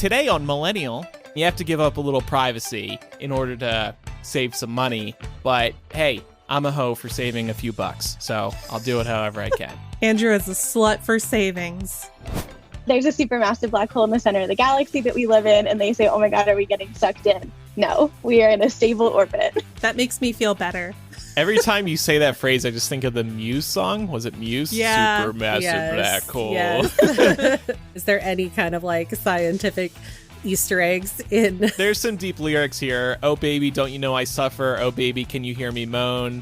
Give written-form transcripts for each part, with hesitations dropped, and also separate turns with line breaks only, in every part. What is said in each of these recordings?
today on Millennial, you have to give up a little privacy in order to save some money. But hey, I'm a hoe for saving a few bucks, so I'll do it however I can.
Andrew is a slut for savings.
There's a supermassive black hole in the center of the galaxy that we live in, and they say, oh my God, are we getting sucked in? No, we are in a stable orbit.
That makes me feel better.
Every time you say that phrase, I just think of the Muse song. Was it Muse?
Yeah.
Supermassive black hole.
Yes. Is there any kind of like scientific Easter eggs in?
There's some deep lyrics here. Oh, baby, don't you know I suffer? Oh, baby, can you hear me moan?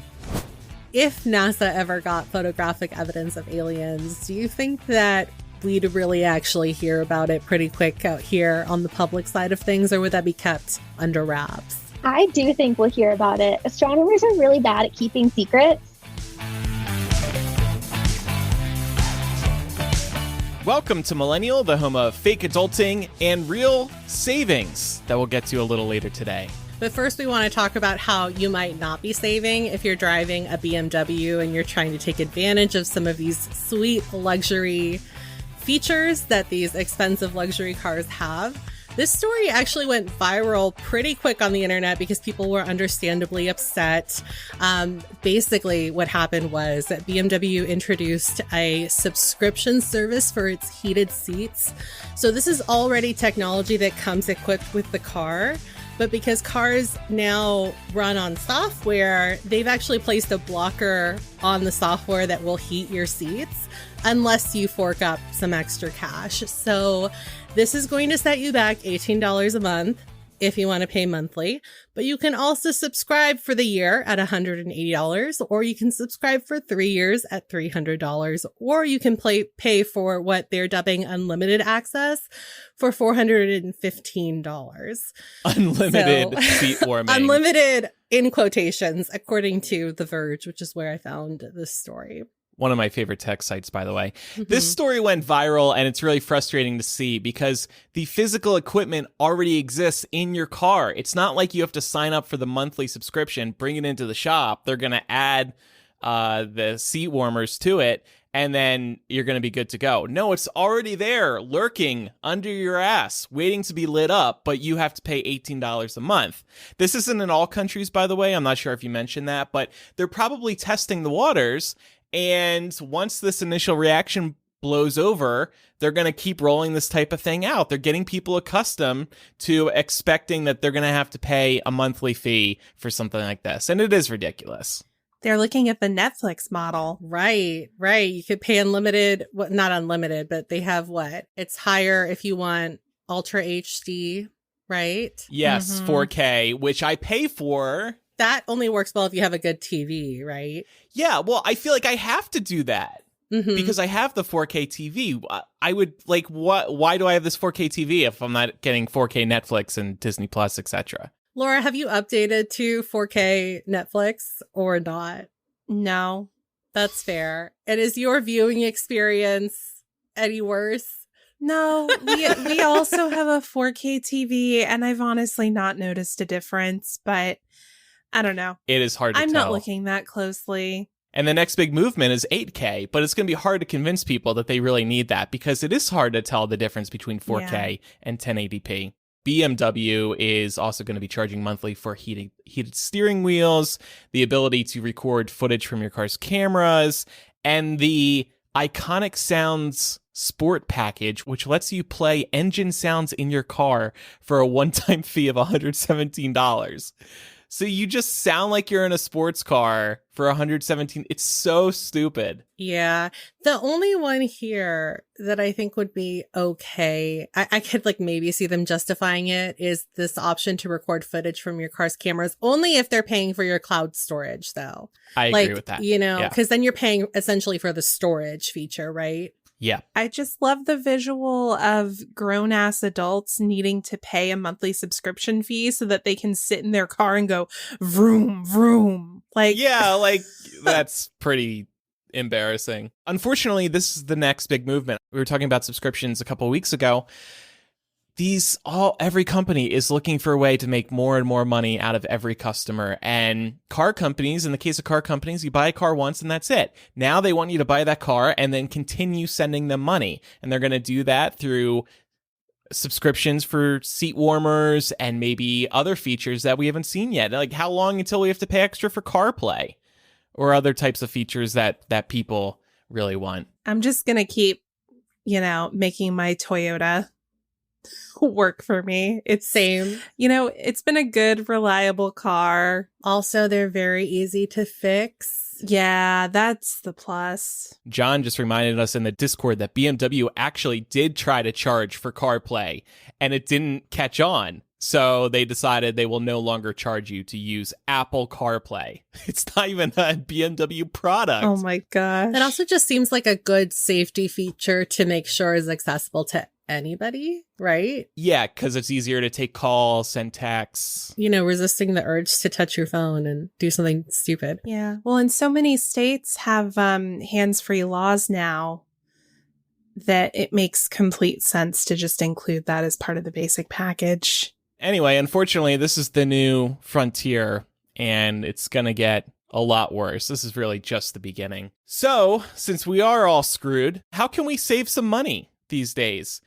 If NASA ever got photographic evidence of aliens, do you think that we'd really actually hear about it pretty quick out here on the public side of things, or would that be kept under wraps?
I do think we'll hear about it. Astronomers are really bad at keeping secrets.
Welcome to Millennial, the home of fake adulting and real savings that we'll get to a little later today.
But first, we want to talk about how you might not be saving if you're driving a BMW and you're trying to take advantage of some of these sweet luxury features that these expensive luxury cars have. This story actually went viral pretty quick on the internet because people were understandably upset. Basically, what happened was that BMW introduced a subscription service for its heated seats. So this is already technology that comes equipped with the car. But because cars now run on software, they've actually placed a blocker on the software that will heat your seats unless you fork up some extra cash. So this is going to set you back $18 a month if you want to pay monthly, but you can also subscribe for the year at $180, or you can subscribe for 3 years at $300, or you can pay for what they're dubbing unlimited access for $415.
Unlimited seat warming.
Unlimited in quotations, according to The Verge, which is where I found this story.
One of my favorite tech sites, by the way. This story went viral, and it's really frustrating to see because the physical equipment already exists in your car. It's not like you have to sign up for the monthly subscription, bring it into the shop. They're going to add the seat warmers to it, and then you're going to be good to go. No, it's already there, lurking under your ass, waiting to be lit up, but you have to pay $18 a month. This isn't in all countries, by the way. I'm not sure if you mentioned that, but they're probably testing the waters. And once this initial reaction blows over, they're going to keep rolling this type of thing out. They're getting people accustomed to expecting that they're going to have to pay a monthly fee for something like this. And it is ridiculous.
They're looking at the Netflix model.
Right. You could pay unlimited, well, not unlimited, but they have what? It's higher if you want Ultra HD, right?
Yes, 4K, which I pay for.
That only works well if you have a good TV, right?
Yeah, well, I feel like I have to do that because I have the 4K TV. I would like, why do I have this 4K TV if I'm not getting 4K Netflix and Disney Plus, etc.?
Laura, have you updated to 4K Netflix or not?
No.
That's fair. And is your viewing experience any worse?
No, we also have a 4K TV, and I've honestly not noticed a difference, but I don't know.
It is hard to tell.
I'm not looking that closely.
And the next big movement is 8K, but it's going to be hard to convince people that they really need that because it is hard to tell the difference between 4K and 1080p. BMW is also going to be charging monthly for heated steering wheels, the ability to record footage from your car's cameras, and the Iconic Sounds Sport package, which lets you play engine sounds in your car for a one-time fee of $117. So you just sound like you're in a sports car for $117. It's so stupid.
Yeah. The only one here that I think would be okay, I could like maybe see them justifying it, is this option to record footage from your car's cameras, only if they're paying for your cloud storage, though.
I agree with that.
You know, because then you're paying essentially for the storage feature, right?
Yeah.
I just love the visual of grown-ass adults needing to pay a monthly subscription fee so that they can sit in their car and go vroom, vroom. Like,
yeah, like that's pretty embarrassing. Unfortunately, this is the next big movement. We were talking about subscriptions a couple of weeks ago. Every company is looking for a way to make more and more money out of every customer. And car companies, in the case of car companies, you buy a car once and that's it. Now they want you to buy that car and then continue sending them money. And they're going to do that through subscriptions for seat warmers and maybe other features that we haven't seen yet. Like, how long until we have to pay extra for CarPlay or other types of features that people really want?
I'm just going to keep, making my Toyota work for me. It's
Same.
It's been a good, reliable car.
Also, they're very easy to fix.
Yeah, that's the plus.
John just reminded us in the Discord that BMW actually did try to charge for CarPlay, and it didn't catch on. So they decided they will no longer charge you to use Apple CarPlay. It's not even a BMW product.
Oh my gosh.
That also just seems like a good safety feature to make sure is accessible to anybody, right?
Yeah, because it's easier to take calls, send texts.
Resisting the urge to touch your phone and do something stupid.
Yeah. Well, and so many states have hands-free laws now that it makes complete sense to just include that as part of the basic package.
Anyway, unfortunately, this is the new frontier, and it's going to get a lot worse. This is really just the beginning. So, since we are all screwed, how can we save some money these days?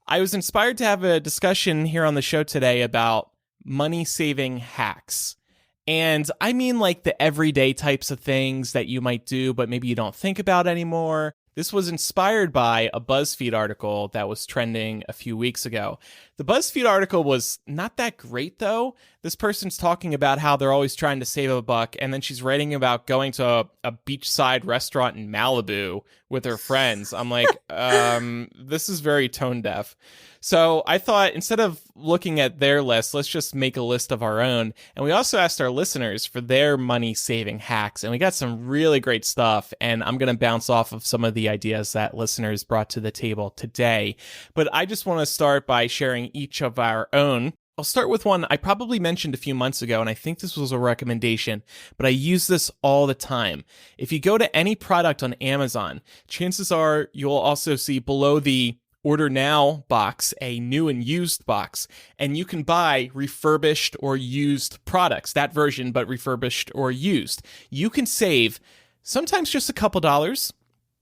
I was inspired to have a discussion here on the show today about money-saving hacks. And I mean like the everyday types of things that you might do, but maybe you don't think about anymore. This was inspired by a BuzzFeed article that was trending a few weeks ago. The BuzzFeed article was not that great, though. This person's talking about how they're always trying to save a buck, and then she's writing about going to a beachside restaurant in Malibu with her friends. I'm like, this is very tone deaf. So I thought instead of looking at their list, let's just make a list of our own. And we also asked our listeners for their money-saving hacks, and we got some really great stuff. And I'm going to bounce off of some of the ideas that listeners brought to the table today. But I just want to start by sharing each of our own. I'll start with one I probably mentioned a few months ago, and I think this was a recommendation, but I use this all the time. If you go to any product on Amazon, chances are you'll also see below the Order Now box a new and used box, and you can buy refurbished or used products, that version, but refurbished or used. You can save sometimes just a couple dollars,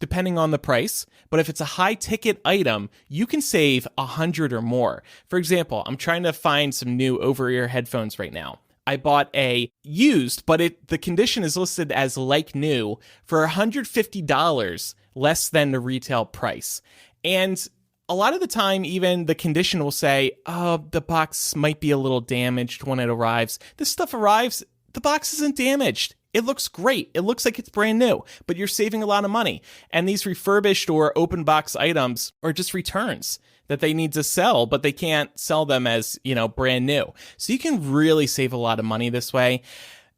depending on the price. But if it's a high ticket item, you can save 100 or more. For example, I'm trying to find some new over-ear headphones right now. I bought a used, but the condition is listed as like new for $150 less than the retail price. And a lot of the time, even the condition will say, oh, the box might be a little damaged when it arrives. This stuff arrives, the box isn't damaged. It looks great. It looks like it's brand new, but you're saving a lot of money. And these refurbished or open box items are just returns that they need to sell, but they can't sell them as, brand new. So you can really save a lot of money this way.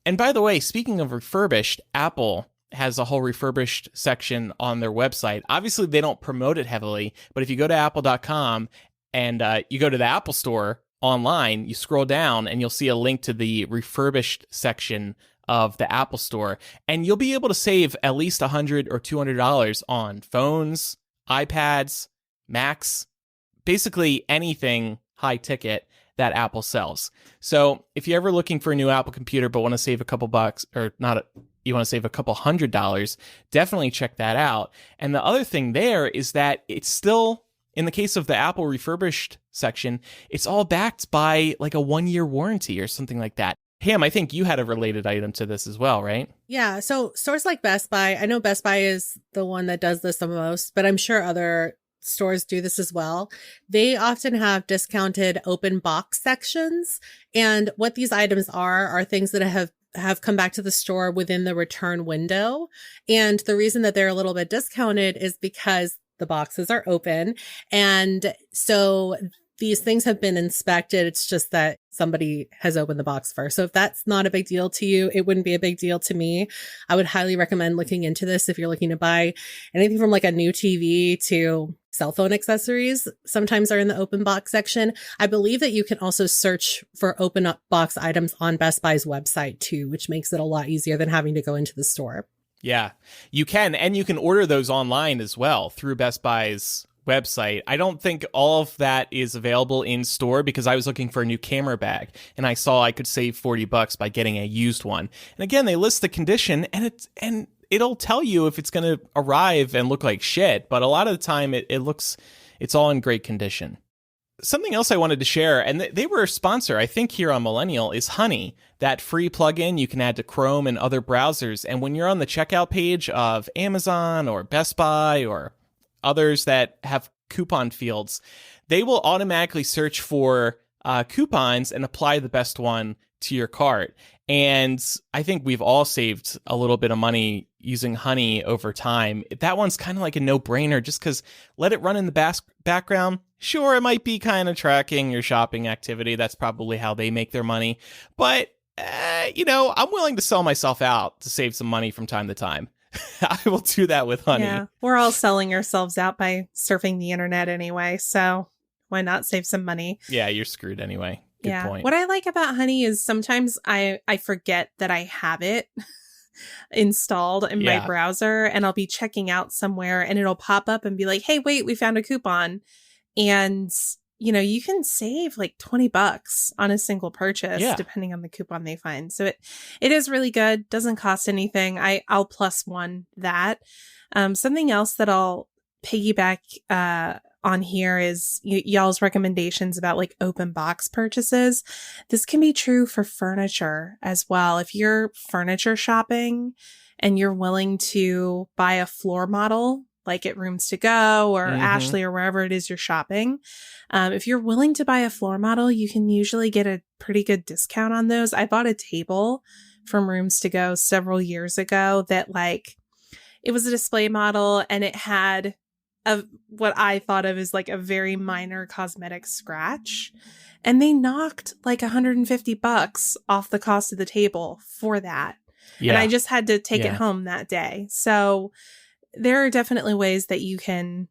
And by the way, speaking of refurbished, Apple has a whole refurbished section on their website. Obviously, they don't promote it heavily, but if you go to apple.com and you go to the Apple Store online, you scroll down and you'll see a link to the refurbished section of the Apple Store, and you'll be able to save at least $100 or $200 on phones, iPads, Macs, basically anything high ticket that Apple sells. So if you're ever looking for a new Apple computer but want to save a couple bucks, or not, you want to save a couple $100, definitely check that out. And the other thing there is that it's still, in the case of the Apple refurbished section, it's all backed by like a 1-year warranty or something like that. Pam, I think you had a related item to this as well, right?
Yeah. So stores like Best Buy, I know Best Buy is the one that does this the most, but I'm sure other stores do this as well. They often have discounted open box sections. And what these items are things that have come back to the store within the return window. And the reason that they're a little bit discounted is because the boxes are open. And so these things have been inspected. It's just that somebody has opened the box first. So if that's not a big deal to you, it wouldn't be a big deal to me. I would highly recommend looking into this if you're looking to buy anything from like a new TV to cell phone accessories. Sometimes are in the open box section. I believe that you can also search for open box items on Best Buy's website too, which makes it a lot easier than having to go into the store.
Yeah, you can. And you can order those online as well through Best Buy's website. I don't think all of that is available in store because I was looking for a new camera bag and I saw I could save $40 by getting a used one. And again, they list the condition and it'll tell you if it's going to arrive and look like shit. But a lot of the time it's all in great condition. Something else I wanted to share, and they were a sponsor, I think, here on Millennial, is Honey, that free plugin you can add to Chrome and other browsers. And when you're on the checkout page of Amazon or Best Buy or others that have coupon fields, they will automatically search for coupons and apply the best one to your cart. And I think we've all saved a little bit of money using Honey over time. That one's kind of like a no-brainer just because let it run in the background. Sure, it might be kind of tracking your shopping activity. That's probably how they make their money. But, I'm willing to sell myself out to save some money from time to time. I will do that with Honey.
Yeah, we're all selling ourselves out by surfing the internet anyway. So why not save some money?
Yeah, you're screwed anyway. Good point.
What I like about Honey is sometimes I forget that I have it installed in my browser, and I'll be checking out somewhere and it'll pop up and be like, hey, wait, we found a coupon. And, you can save like $20 on a single purchase, depending on the coupon they find. So it is really good. Doesn't cost anything. I'll +1 that. Something else that I'll piggyback on here is y'all's recommendations about like open box purchases. This can be true for furniture as well. If you're furniture shopping and you're willing to buy a floor model, like at Rooms to Go or Ashley or wherever it is you're shopping, if you're willing to buy a floor model, you can usually get a pretty good discount on those. I bought a table from Rooms to Go several years ago that it was a display model and it had what I thought of as like a very minor cosmetic scratch. And they knocked like $150 off the cost of the table for that. Yeah. And I just had to take it home that day. So there are definitely ways that you can,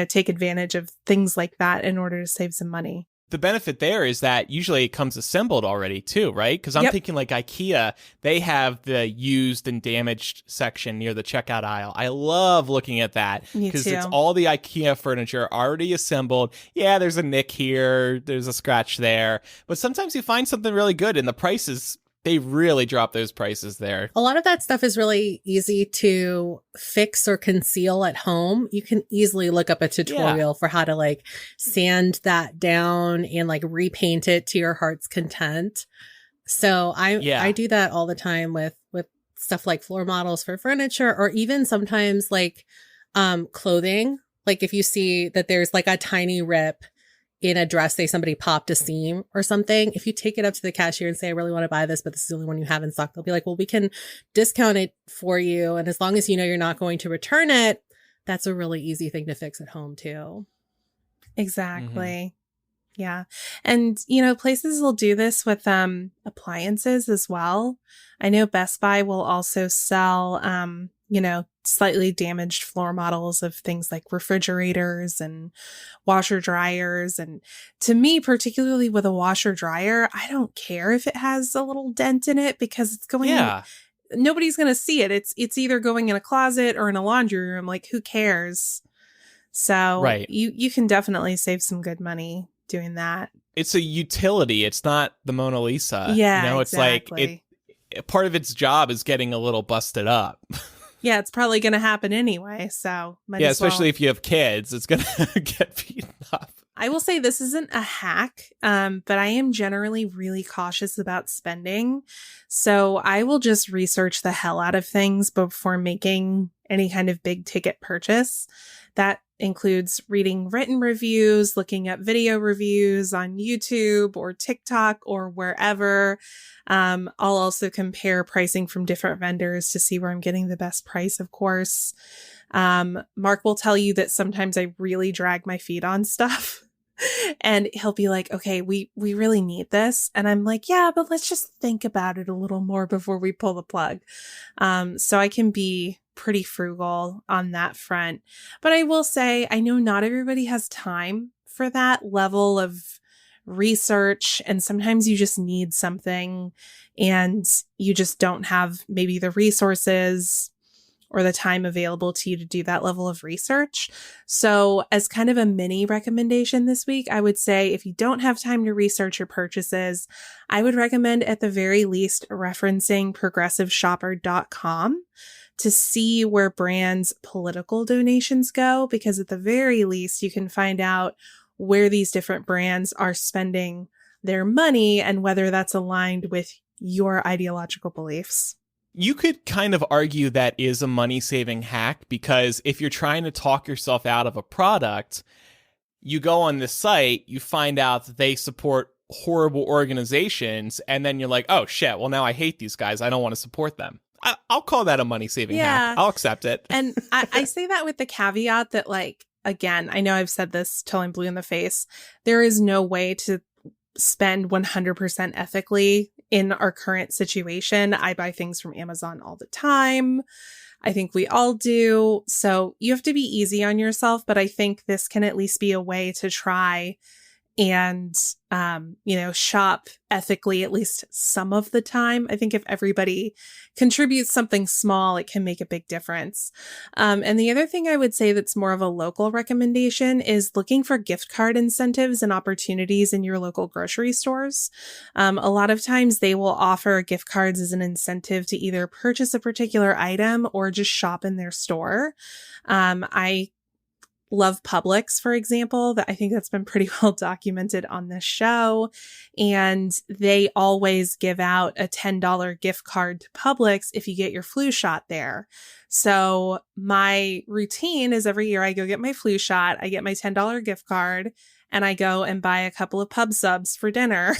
take advantage of things like that in order to save some money.
The benefit there is that usually it comes assembled already too, right? Because I'm thinking like IKEA, they have the used and damaged section near the checkout aisle. I love looking at that because it's all the IKEA furniture already assembled. Yeah, there's a nick here, there's a scratch there, but sometimes you find something really good and the prices, they really drop those prices there.
A lot of that stuff is really easy to fix or conceal at home. You can easily look up a tutorial for how to sand that down and repaint it to your heart's content. So I do that all the time with stuff like floor models for furniture, or even sometimes clothing. Like if you see that there's a tiny rip in a dress, say somebody popped a seam or something, if you take it up to the cashier and say, I really want to buy this, but this is the only one you have in stock, they'll be like, well, we can discount it for you. And as long as you're not going to return it, that's a really easy thing to fix at home too.
Exactly. Yeah. And, places will do this with appliances as well. I know Best Buy will also sell, slightly damaged floor models of things like refrigerators and washer dryers. And to me, particularly with a washer dryer, I don't care if it has a little dent in it because it's going nobody's going to see it. It's either going in a closet or in a laundry room. Who cares? So you can definitely save some good money doing that.
It's a utility. It's not the Mona Lisa.
Yeah,
it's
exactly.
Part of its job is getting a little busted up.
Yeah, it's probably going to happen anyway. So
especially if you have kids, it's going to get beaten up.
I will say this isn't a hack, but I am generally really cautious about spending. So I will just research the hell out of things before making any kind of big ticket purchase. That includes reading written reviews, looking at video reviews on YouTube or TikTok or wherever. I'll also compare pricing from different vendors to see where I'm getting the best price, of course. Mark will tell you that sometimes I really drag my feet on stuff and he'll be like, okay, we really need this. And I'm like, yeah, but let's just think about it a little more before we pull the plug. So I can be pretty frugal on that front. But I will say, I know not everybody has time for that level of research. And sometimes you just need something and you just don't have maybe the resources or the time available to you to do that level of research. So as kind of a mini recommendation this week, I would say if you don't have time to research your purchases, I would recommend at the very least referencing progressiveshopper.com to see where brands' political donations go, because at the very least, you can find out where these different brands are spending their money and whether that's aligned with your ideological beliefs.
You could kind of argue that is a money-saving hack, because if you're trying to talk yourself out of a product, you go on this site, you find out that they support horrible organizations, and then you're like, oh shit, well now I hate these guys. I don't want to support them. I'll call that a money-saving hack. I'll accept it.
And I say that with the caveat that, like, again, I know I've said this till I'm blue in the face. There is no way to spend 100% ethically in our current situation. I buy things from Amazon all the time. I think we all do. So you have to be easy on yourself, but I think this can at least be a way to try and, shop ethically at least some of the time. I think if everybody contributes something small, it can make a big difference. And the other thing I would say that's more of a local recommendation is looking for gift card incentives and opportunities in your local grocery stores. A lot of times they will offer gift cards as an incentive to either purchase a particular item or just shop in their store. I love Publix, for example, that I think that's been pretty well documented on this show. And they always give out a $10 gift card to Publix if you get your flu shot there. So my routine is every year I go get my flu shot, I get my $10 gift card, and I go and buy a couple of pub subs for dinner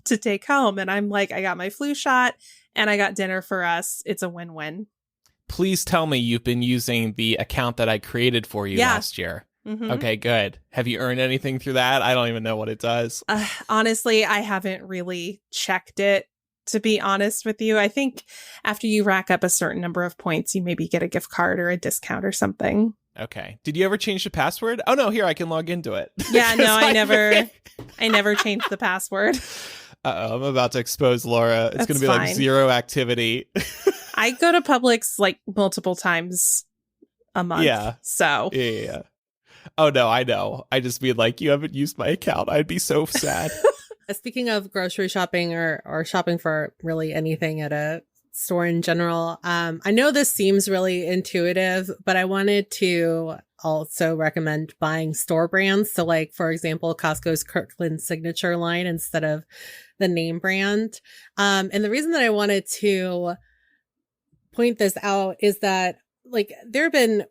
to take home. And I'm like, I got my flu shot and I got dinner for us. It's a win-win.
Please tell me you've been using the account that I created for you last year.
Mm-hmm.
Okay, good. Have you earned anything through that? I don't even know what it does.
Honestly, I haven't really checked it, to be honest with you. I think after you rack up a certain number of points, you maybe get a gift card or a discount or something.
Okay. Did you ever change the password? Oh, no, here, I can log into it.
Yeah, no, I never changed the password.
Uh-oh, I'm about to expose Laura. It's going to be
fine.
like zero activity.
I go to Publix like multiple times a month.
Yeah.
So.
Yeah. Oh, no, I know. I just mean like, you haven't used my account. I'd be so sad.
Speaking of grocery shopping or shopping for really anything at a store in general, I know this seems really intuitive, but I wanted to also recommend buying store brands. So like, for example, Costco's Kirkland Signature line instead of the name brand. And the reason that I wanted to point this out is that like there have been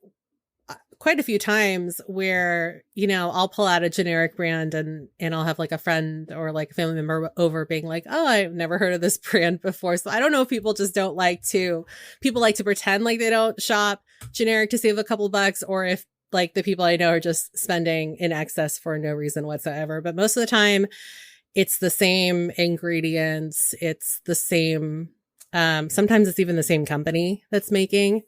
quite a few times where, I'll pull out a generic brand and I'll have like a friend or like a family member over being like, oh, I've never heard of this brand before. So I don't know if people just people like to pretend like they don't shop generic to save a couple bucks, or if like the people I know are just spending in excess for no reason whatsoever. But most of the time it's the same ingredients. It's the same. Sometimes it's even the same company that's making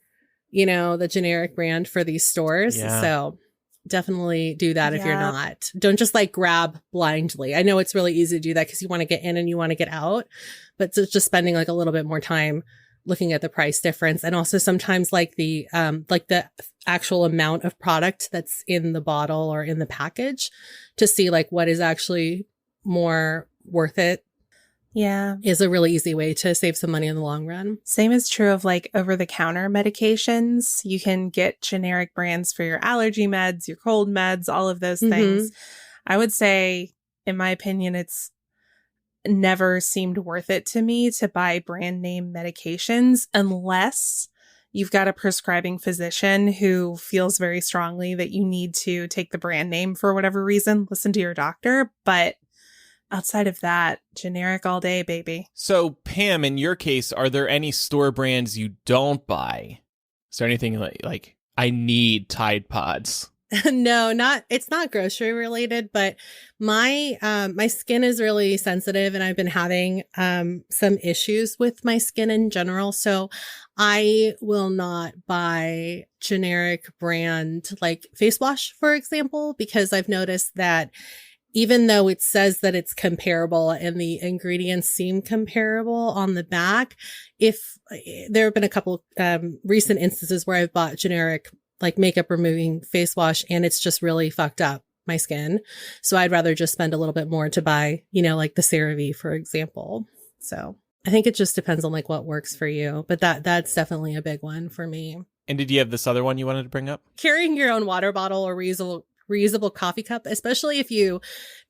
the generic brand for these stores. Yeah. So definitely do that if you're not. Don't just like grab blindly. I know it's really easy to do that because you want to get in and you want to get out, but it's just spending like a little bit more time looking at the price difference. And also sometimes like the actual amount of product that's in the bottle or in the package to see like what is actually more worth it.
Yeah.
Is a really easy way to save some money in the long run.
Same is true of like over-the-counter medications. You can get generic brands for your allergy meds, your cold meds, all of those things. I would say, in my opinion, it's never seemed worth it to me to buy brand name medications unless you've got a prescribing physician who feels very strongly that you need to take the brand name for whatever reason. Listen to your doctor. But outside of that, generic all day, baby.
So, Pam, in your case, are there any store brands you don't buy? Is there anything like I need Tide Pods?
No, it's not grocery related, but my skin is really sensitive and I've been having some issues with my skin in general. So I will not buy generic brand like face wash, for example, because I've noticed that even though it says that it's comparable and the ingredients seem comparable on the back, if there have been a couple recent instances where I've bought generic like makeup removing face wash and it's just really fucked up my skin. So I'd rather just spend a little bit more to buy, like the CeraVe, for example. So I think it just depends on like what works for you, but that's definitely a big one for me.
And did you have this other one you wanted to bring up?
Carrying your own water bottle or reusable reusable coffee cup, especially if you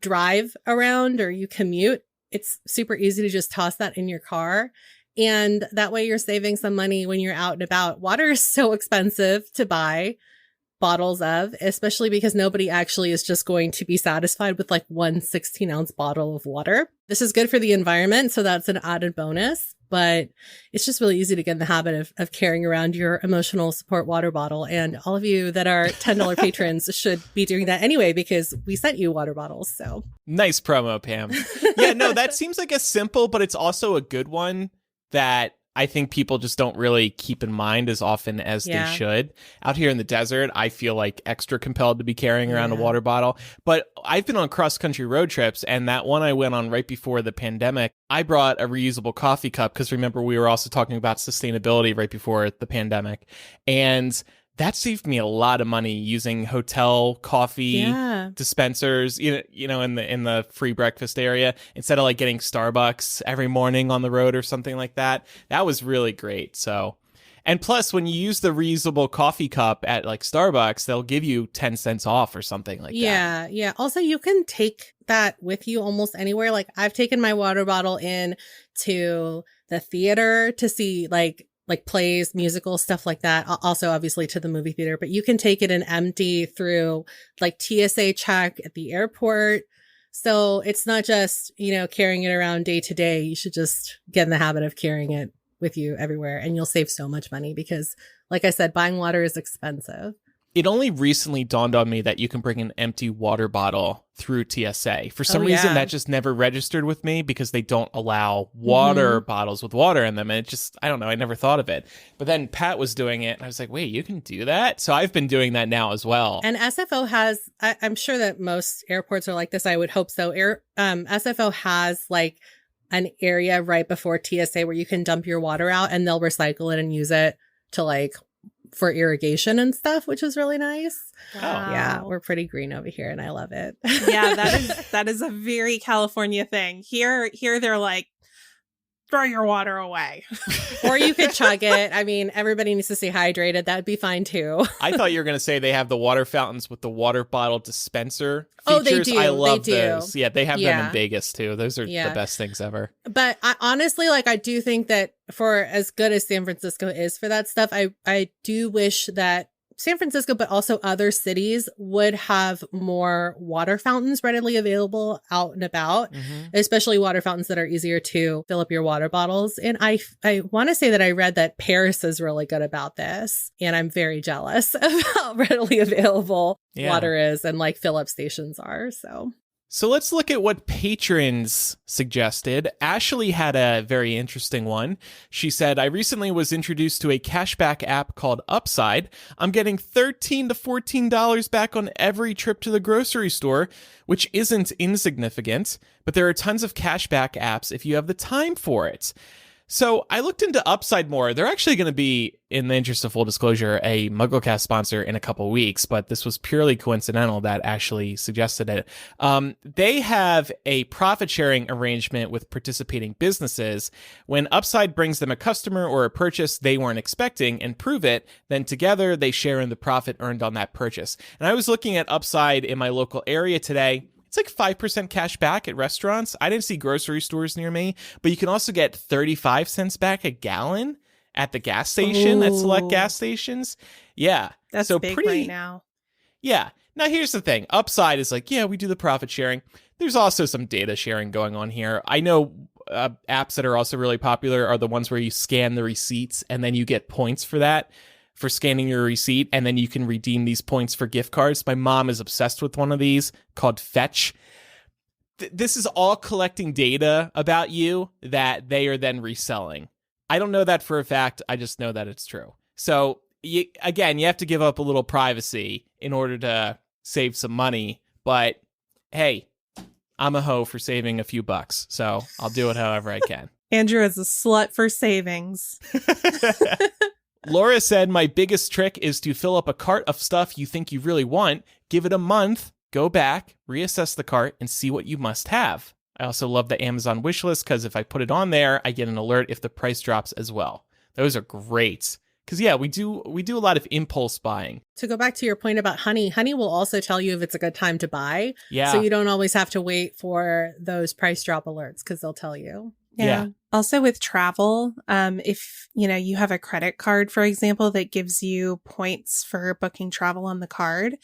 drive around or you commute. It's super easy to just toss that in your car. And that way you're saving some money when you're out and about. Water is so expensive to buy bottles of, especially because nobody actually is just going to be satisfied with like one 16-ounce bottle of water. This is good for the environment, so that's an added bonus. But it's just really easy to get in the habit of carrying around your emotional support water bottle. And all of you that are $10 patrons should be doing that anyway, because we sent you water bottles. So
nice promo, Pam. Yeah, no, that seems like a simple, but it's also a good one that I think people just don't really keep in mind as often as they should. Out here in the desert, I feel like extra compelled to be carrying around a water bottle. But I've been on cross-country road trips, and that one I went on right before the pandemic, I brought a reusable coffee cup because remember, we were also talking about sustainability right before the pandemic. And that saved me a lot of money using hotel coffee dispensers, you know, in the free breakfast area instead of like getting Starbucks every morning on the road or something like that. That was really great. So, and plus when you use the reusable coffee cup at like Starbucks, they'll give you 10 cents off or something like that.
Yeah. Also, you can take that with you almost anywhere. Like I've taken my water bottle in to the theater to see like plays, musicals, stuff like that. Also, obviously, to the movie theater. But you can take it and empty through like TSA check at the airport. So it's not just, carrying it around day to day. You should just get in the habit of carrying it with you everywhere. And you'll save so much money because, like I said, buying water is expensive.
It only recently dawned on me that you can bring an empty water bottle through TSA. For some reason, that just never registered with me because they don't allow water bottles with water in them. And it just, I don't know, I never thought of it. But then Pat was doing it, and I was like, wait, you can do that? So I've been doing that now as well.
And SFO has, I'm sure that most airports are like this. I would hope so. SFO has like an area right before TSA where you can dump your water out and they'll recycle it and use it to like for irrigation and stuff, which is really nice.
Wow.
Yeah, we're pretty green over here and I love it.
Yeah, that is a very California thing. Here they're like, throw your water away.
Or you could chug it. I mean, everybody needs to stay hydrated. That'd be fine too.
I thought you were going to say they have the water fountains with the water bottle dispenser features.
Oh, they do.
I love
they do.
those. Yeah, they have them in Vegas too. Those are the best things ever.
But I honestly, I do think that for as good as San Francisco is for that stuff, I do wish that San Francisco, but also other cities would have more water fountains readily available out and about, especially water fountains that are easier to fill up your water bottles. And I want to say that I read that Paris is really good about this. And I'm very jealous of how readily available water is and fill up stations are.
So let's look at what patrons suggested. Ashley had a very interesting one. She said, I recently was introduced to a cashback app called Upside. I'm getting $13 to $14 back on every trip to the grocery store, which isn't insignificant, but there are tons of cashback apps if you have the time for it. So I looked into Upside more. They're actually going to be, in the interest of full disclosure, a MuggleCast sponsor in a couple weeks, but this was purely coincidental that Ashley suggested it. They have a profit-sharing arrangement with participating businesses. When Upside brings them a customer or a purchase they weren't expecting and prove it, then together they share in the profit earned on that purchase. And I was looking at Upside in my local area today. It's like 5% cash back at restaurants. I didn't see grocery stores near me, but you can also get 35 cents back a gallon at the gas station, at select gas stations. Yeah.
That's so big right now.
Yeah. Now, here's the thing. Upside is we do the profit sharing. There's also some data sharing going on here. I know apps that are also really popular are the ones where you scan the receipts and then you get points for that, for scanning your receipt, and then you can redeem these points for gift cards. My mom is obsessed with one of these called Fetch. This is all collecting data about you that they are then reselling. I don't know that for a fact. I just know that it's true. So, you have to give up a little privacy in order to save some money. But, hey, I'm a hoe for saving a few bucks, so I'll do it however I can.
Andrew is a slut for savings.
Laura said, my biggest trick is to fill up a cart of stuff you think you really want, give it a month, go back, reassess the cart, and see what you must have. I also love the Amazon wishlist because if I put it on there, I get an alert if the price drops as well. Those are great Because we do a lot of impulse buying.
To go back to your point about Honey will also tell you if it's a good time to buy.
Yeah.
So you don't always have to wait for those price drop alerts because they'll tell you.
Yeah.
Also with travel, if you have a credit card, for example, that gives you points for booking travel on the card,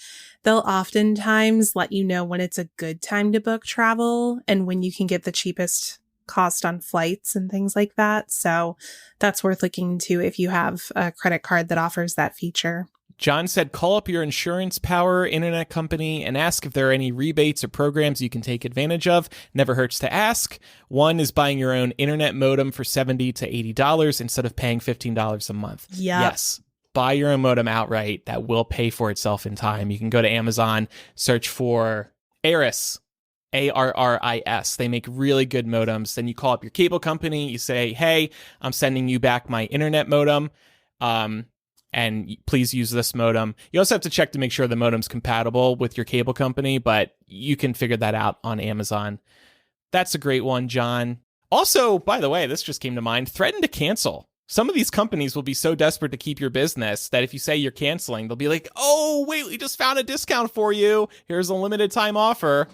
they'll oftentimes let you know when it's a good time to book travel and when you can get the cheapest cost on flights and things like that. So that's worth looking into if you have a credit card that offers that feature.
John said, call up your insurance power internet company and ask if there are any rebates or programs you can take advantage of. Never hurts to ask. One is buying your own internet modem for $70 to $80 instead of paying $15 a month.
Yep.
Yes. Buy your own modem outright. That will pay for itself in time. You can go to Amazon, search for Aris. ARRIS. They make really good modems. Then you call up your cable company. You say, hey, I'm sending you back my internet modem. And please use this modem. You also have to check to make sure the modem's compatible with your cable company, but you can figure that out on Amazon. That's a great one, John. Also, by the way, this just came to mind, threaten to cancel. Some of these companies will be so desperate to keep your business that if you say you're canceling, they'll be like, oh, wait, we just found a discount for you. Here's a limited time offer.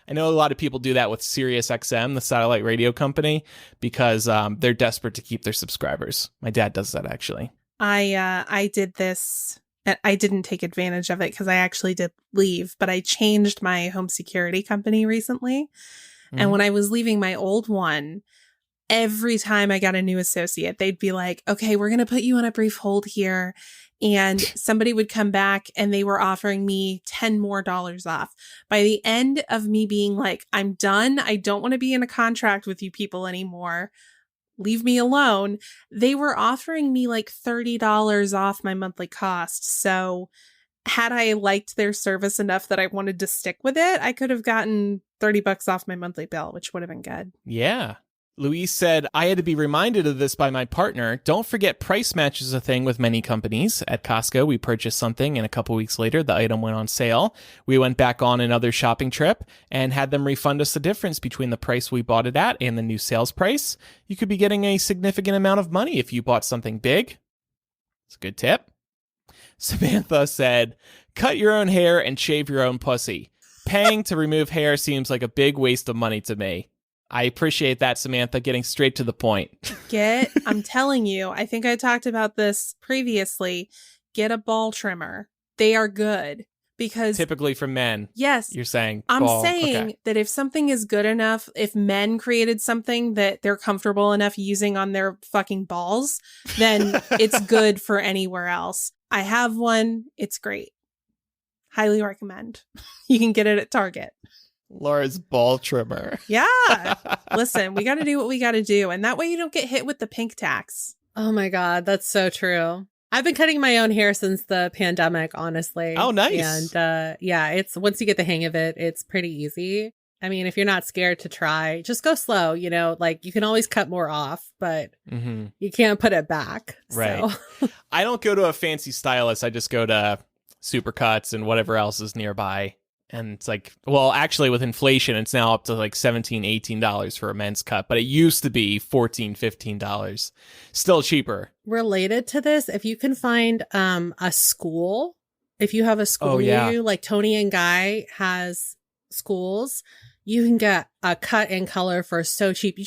I know a lot of people do that with SiriusXM, the satellite radio company, because they're desperate to keep their subscribers. My dad does that, actually.
I did this. I didn't take advantage of it because I actually did leave, but I changed my home security company recently. Mm-hmm. And when I was leaving my old one, every time I got a new associate, they'd be like, okay, we're going to put you on a brief hold here. And somebody would come back and they were offering me $10 more off. By the end of me being like, I'm done. I don't want to be in a contract with you people anymore. Leave me alone. They were offering me like $30 off my monthly cost. So had I liked their service enough that I wanted to stick with it, I could have gotten $30 off my monthly bill, which would have been good.
Yeah. Louise said, I had to be reminded of this by my partner. Don't forget price match is a thing with many companies. At Costco, we purchased something and a couple weeks later, the item went on sale. We went back on another shopping trip and had them refund us the difference between the price we bought it at and the new sales price. You could be getting a significant amount of money if you bought something big. It's a good tip. Samantha said, cut your own hair and shave your own pussy. Paying to remove hair seems like a big waste of money to me. I appreciate that, Samantha, getting straight to the point.
I'm telling you, I think I talked about this previously. Get a ball trimmer. They are good because
typically for men.
Yes.
You're saying
I'm
ball.
saying
okay.
that if something is good enough, if men created something that they're comfortable enough using on their fucking balls, then it's good for anywhere else. I have one. It's great. Highly recommend. You can get it at Target.
Laura's ball trimmer.
Yeah. Listen, we got to do what we got to do. And that way you don't get hit with the pink tax.
Oh my God. That's so true. I've been cutting my own hair since the pandemic, honestly.
Oh, nice.
And it's once you get the hang of it, it's pretty easy. I mean, if you're not scared to try, just go slow, like you can always cut more off, but you can't put it back.
Right.
So.
I don't go to a fancy stylist. I just go to Supercuts and whatever else is nearby. And it's like, well, actually with inflation, it's now up to like $17, $18 for a men's cut, but it used to be $14, $15. Still cheaper.
Related to this, if you can find a school, if you have a school near you, like Tony and Guy has schools, you can get a cut and color for so cheap. You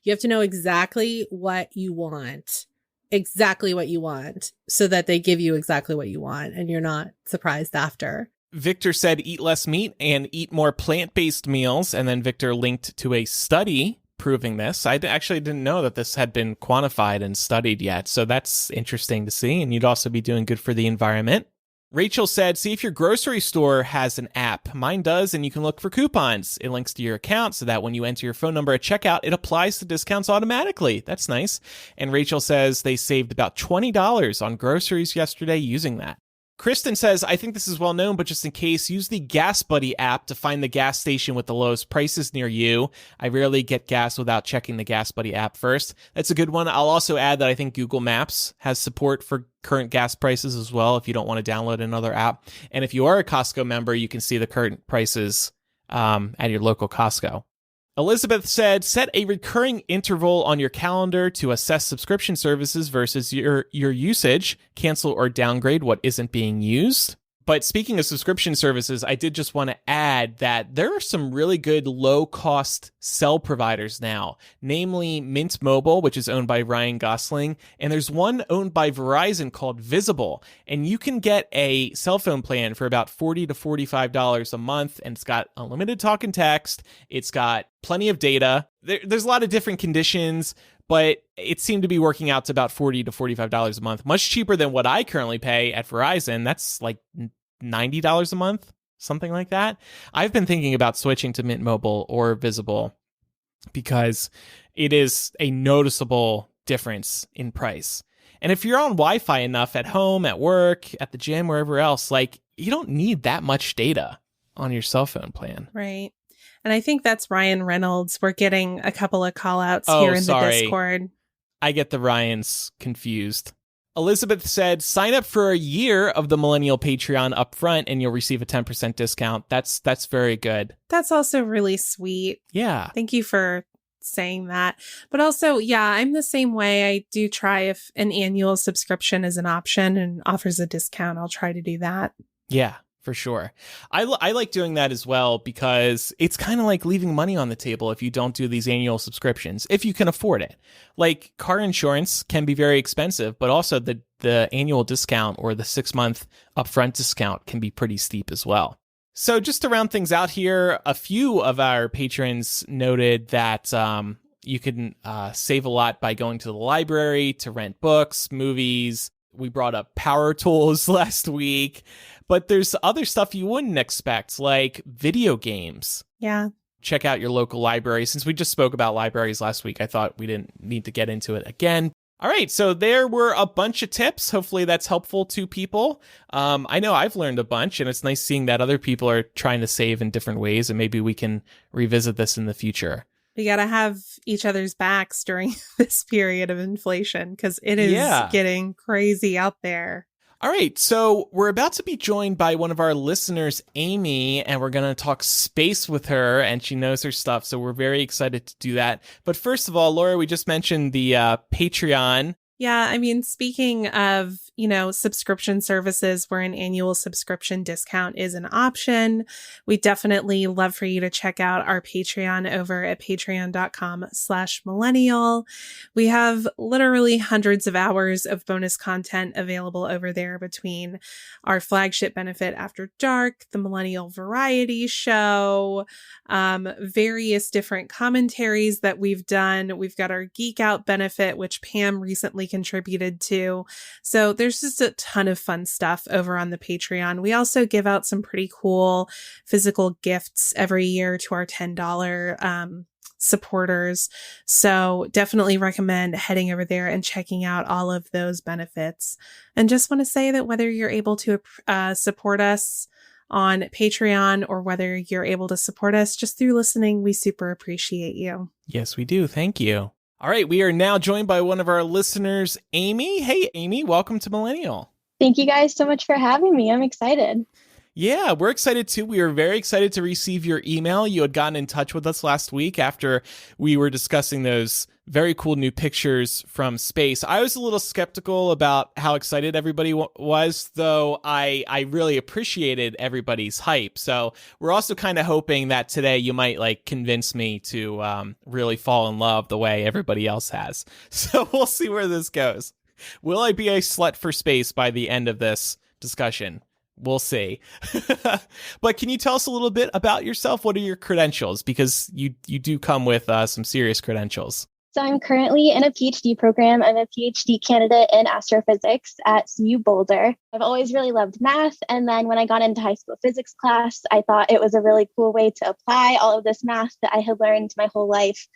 have to know exactly what you want. Exactly what you want so that they give you exactly what you want and you're not surprised after.
Victor said eat less meat and eat more plant-based meals. And then Victor linked to a study proving this. I actually didn't know that this had been quantified and studied yet. So that's interesting to see. And you'd also be doing good for the environment. Rachel said, see if your grocery store has an app. Mine does, and you can look for coupons. It links to your account so that when you enter your phone number at checkout, it applies the discounts automatically. That's nice. And Rachel says they saved about $20 on groceries yesterday using that. Kristen says, I think this is well known, but just in case, use the Gas Buddy app to find the gas station with the lowest prices near you. I rarely get gas without checking the Gas Buddy app first. That's a good one. I'll also add that I think Google Maps has support for current gas prices as well if you don't want to download another app. And if you are a Costco member, you can see the current prices at your local Costco. Elizabeth said, set a recurring interval on your calendar to assess subscription services versus your usage. Cancel or downgrade what isn't being used. But speaking of subscription services, I did just want to add that there are some really good low-cost cell providers now, namely Mint Mobile, which is owned by Ryan Gosling, and there's one owned by Verizon called Visible, and you can get a cell phone plan for about $40 to $45 a month, and it's got unlimited talk and text, it's got plenty of data. There's a lot of different conditions, but it seemed to be working out to about $40 to $45 a month, much cheaper than what I currently pay at Verizon. That's like $90 a month, something like that. I've been thinking about switching to Mint Mobile or Visible because it is a noticeable difference in price. And if you're on Wi-Fi enough at home, at work, at the gym, wherever else, like you don't need that much data on your cell phone plan.
Right. And I think that's Ryan Reynolds. We're getting a couple of call outs here in the Discord.
I get the Ryans confused. Elizabeth said, sign up for a year of the Millennial Patreon upfront and you'll receive a 10% discount. That's very good.
That's also really sweet.
Yeah.
Thank you for saying that. But also, yeah, I'm the same way. I do try if an annual subscription is an option and offers a discount, I'll try to do that.
Yeah. For sure. I like doing that as well because it's kind of like leaving money on the table if you don't do these annual subscriptions, if you can afford it. Like car insurance can be very expensive, but also the annual discount or the 6-month upfront discount can be pretty steep as well. So just to round things out here, a few of our patrons noted that you can save a lot by going to the library to rent books, movies. We brought up power tools last week. But there's other stuff you wouldn't expect, like video games.
Yeah.
Check out your local library. Since we just spoke about libraries last week, I thought we didn't need to get into it again. All right, so there were a bunch of tips. Hopefully that's helpful to people. I know I've learned a bunch, and it's nice seeing that other people are trying to save in different ways, and maybe we can revisit this in the future.
We got to have each other's backs during this period of inflation because it is getting crazy out there.
All right, so we're about to be joined by one of our listeners, Amy, and we're going to talk space with her, and she knows her stuff, so we're very excited to do that. But first of all, Laura, we just mentioned the Patreon.
Yeah, I mean, speaking of, subscription services where an annual subscription discount is an option, we definitely love for you to check out our Patreon over at patreon.com/millennial. We have literally hundreds of hours of bonus content available over there between our flagship benefit After Dark, the Millennial Variety Show, various different commentaries that we've done. We've got our Geek Out benefit, which Pam recently contributed to. So there's just a ton of fun stuff over on the Patreon. We also give out some pretty cool physical gifts every year to our $10 supporters. So definitely recommend heading over there and checking out all of those benefits. And just want to say that whether you're able to support us on Patreon or whether you're able to support us just through listening, we super appreciate you.
Yes, we do. Thank you. All right, we are now joined by one of our listeners, Amy. Hey, Amy, welcome to Millennial.
Thank you guys so much for having me. I'm excited.
Yeah, we're excited too. We are very excited to receive your email. You had gotten in touch with us last week after we were discussing those very cool new pictures from space. I was a little skeptical about how excited everybody was, though I really appreciated everybody's hype. So we're also kind of hoping that today you might convince me to really fall in love the way everybody else has. So we'll see where this goes. Will I be a slut for space by the end of this discussion? We'll see. But can you tell us a little bit about yourself? What are your credentials? Because you do come with some serious credentials.
So I'm currently in a PhD program. I'm a PhD candidate in astrophysics at CU Boulder. I've always really loved math. And then when I got into high school physics class, I thought it was a really cool way to apply all of this math that I had learned my whole life.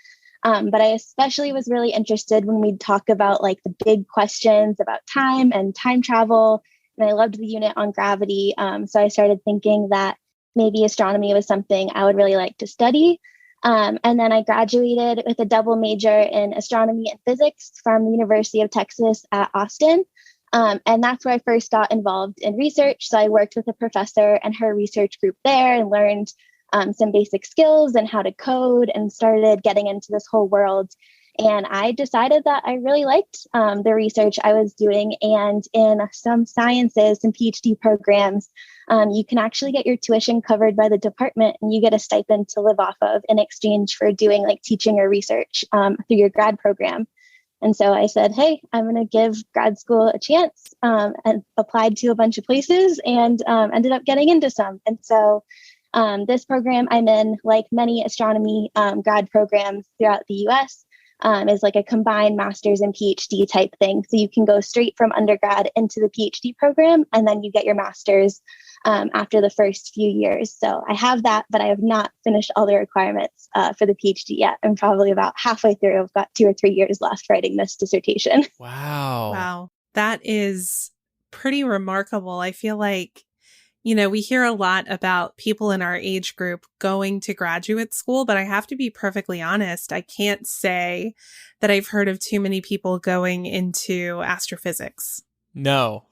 But I especially was really interested when we'd talk about the big questions about time and time travel. And I loved the unit on gravity. So I started thinking that maybe astronomy was something I would really like to study. And then I graduated with a double major in astronomy and physics from the University of Texas at Austin. And that's where I first got involved in research. So I worked with a professor and her research group there and learned some basic skills and how to code, and started getting into this whole world. And I decided that I really liked the research I was doing. And in some sciences and PhD programs, you can actually get your tuition covered by the department, and you get a stipend to live off of in exchange for doing like teaching or research through your grad program. And so I said, hey, I'm going to give grad school a chance, and applied to a bunch of places, and ended up getting into some. And so this program I'm in, like many astronomy grad programs throughout the US, is like a combined master's and PhD type thing. So you can go straight from undergrad into the PhD program, and then you get your master's after the first few years. So I have that, but I have not finished all the requirements for the PhD yet. I'm probably about halfway through. I've got 2 or 3 years left writing this dissertation.
Wow.
Wow. That is pretty remarkable. I feel like, we hear a lot about people in our age group going to graduate school, but I have to be perfectly honest. I can't say that I've heard of too many people going into astrophysics.
No,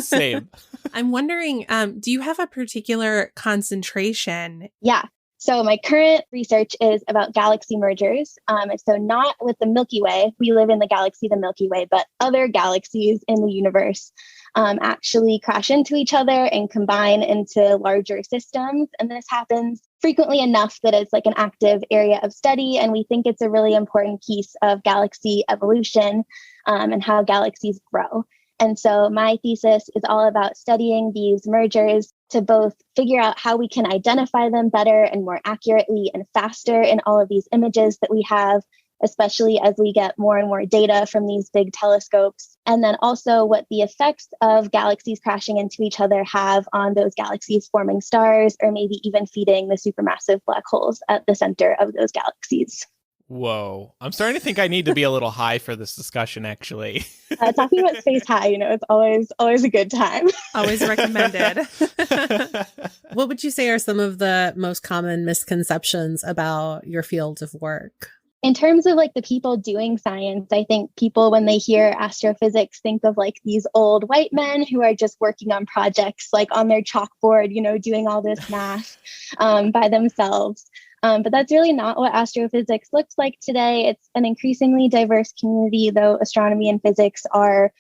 same.
I'm wondering, do you have a particular concentration?
Yeah. So my current research is about galaxy mergers. So not with the Milky Way. We live in the galaxy, the Milky Way, but other galaxies in the universe actually crash into each other and combine into larger systems. And this happens frequently enough that it's like an active area of study. And we think it's a really important piece of galaxy evolution and how galaxies grow. And so my thesis is all about studying these mergers to both figure out how we can identify them better and more accurately and faster in all of these images that we have, especially as we get more and more data from these big telescopes. And then also what the effects of galaxies crashing into each other have on those galaxies forming stars, or maybe even feeding the supermassive black holes at the center of those galaxies.
Whoa. I'm starting to think I need to be a little high for this discussion, actually.
Talking about space high, it's always a good time.
Always recommended.
What would you say are some of the most common misconceptions about your field of work?
In terms of like the people doing science, I think people, when they hear astrophysics, think of like these old white men who are just working on projects like on their chalkboard, doing all this math by themselves. But that's really not what astrophysics looks like today. It's an increasingly diverse community, though astronomy and physics are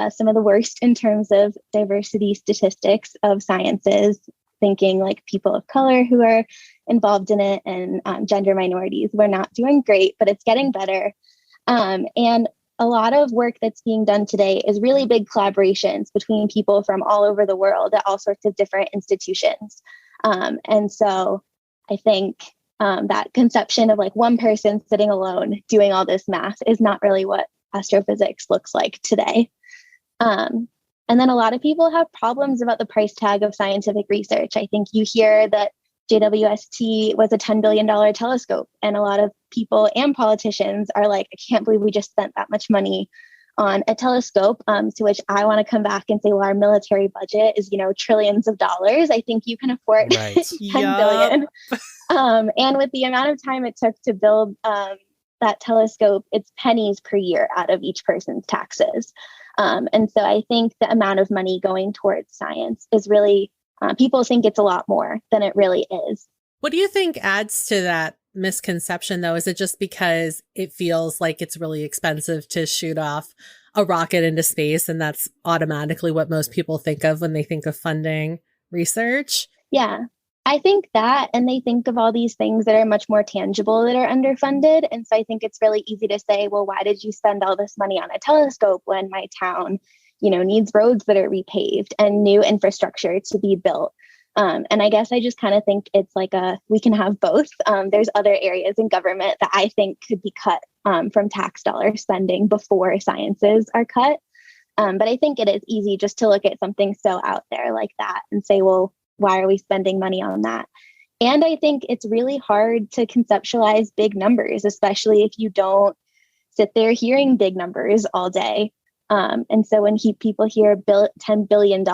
some of the worst in terms of diversity statistics of sciences, thinking like people of color who are involved in it, and gender minorities. We're not doing great, but it's getting better. And a lot of work that's being done today is really big collaborations between people from all over the world at all sorts of different institutions. And so I think that conception of like one person sitting alone doing all this math is not really what astrophysics looks like today. And then a lot of people have problems about the price tag of scientific research. I think you hear that JWST was a $10 billion telescope, and a lot of people and politicians are like, I can't believe we just spent that much money on a telescope, to which I want to come back and say, well, our military budget is, trillions of dollars. I think you can afford
Right.
10 billion. And with the amount of time it took to build that telescope, it's pennies per year out of each person's taxes. And so I think the amount of money going towards science is really, people think it's a lot more than it really is.
What do you think adds to that misconception, though? Is it just because it feels like it's really expensive to shoot off a rocket into space, and that's automatically what most people think of when they think of funding research?
Yeah, I think that, and they think of all these things that are much more tangible that are underfunded. And so I think it's really easy to say, well, why did you spend all this money on a telescope when my town, needs roads that are repaved and new infrastructure to be built? And I guess I just kind of think it's like we can have both. There's other areas in government that I think could be cut from tax dollar spending before sciences are cut. But I think it is easy just to look at something so out there like that and say, well, why are we spending money on that? And I think it's really hard to conceptualize big numbers, especially if you don't sit there hearing big numbers all day. And so when people hear $10 billion,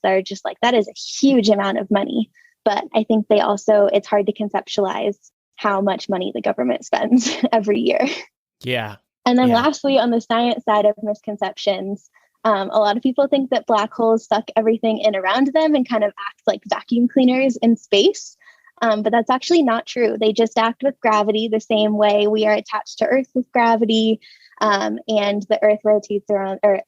they're just like, that is a huge amount of money. But I think it's hard to conceptualize how much money the government spends every year.
Yeah.
And then lastly, on the science side of misconceptions, a lot of people think that black holes suck everything in around them and kind of act like vacuum cleaners in space. But that's actually not true. They just act with gravity the same way we are attached to Earth with gravity, and the Earth rotates around or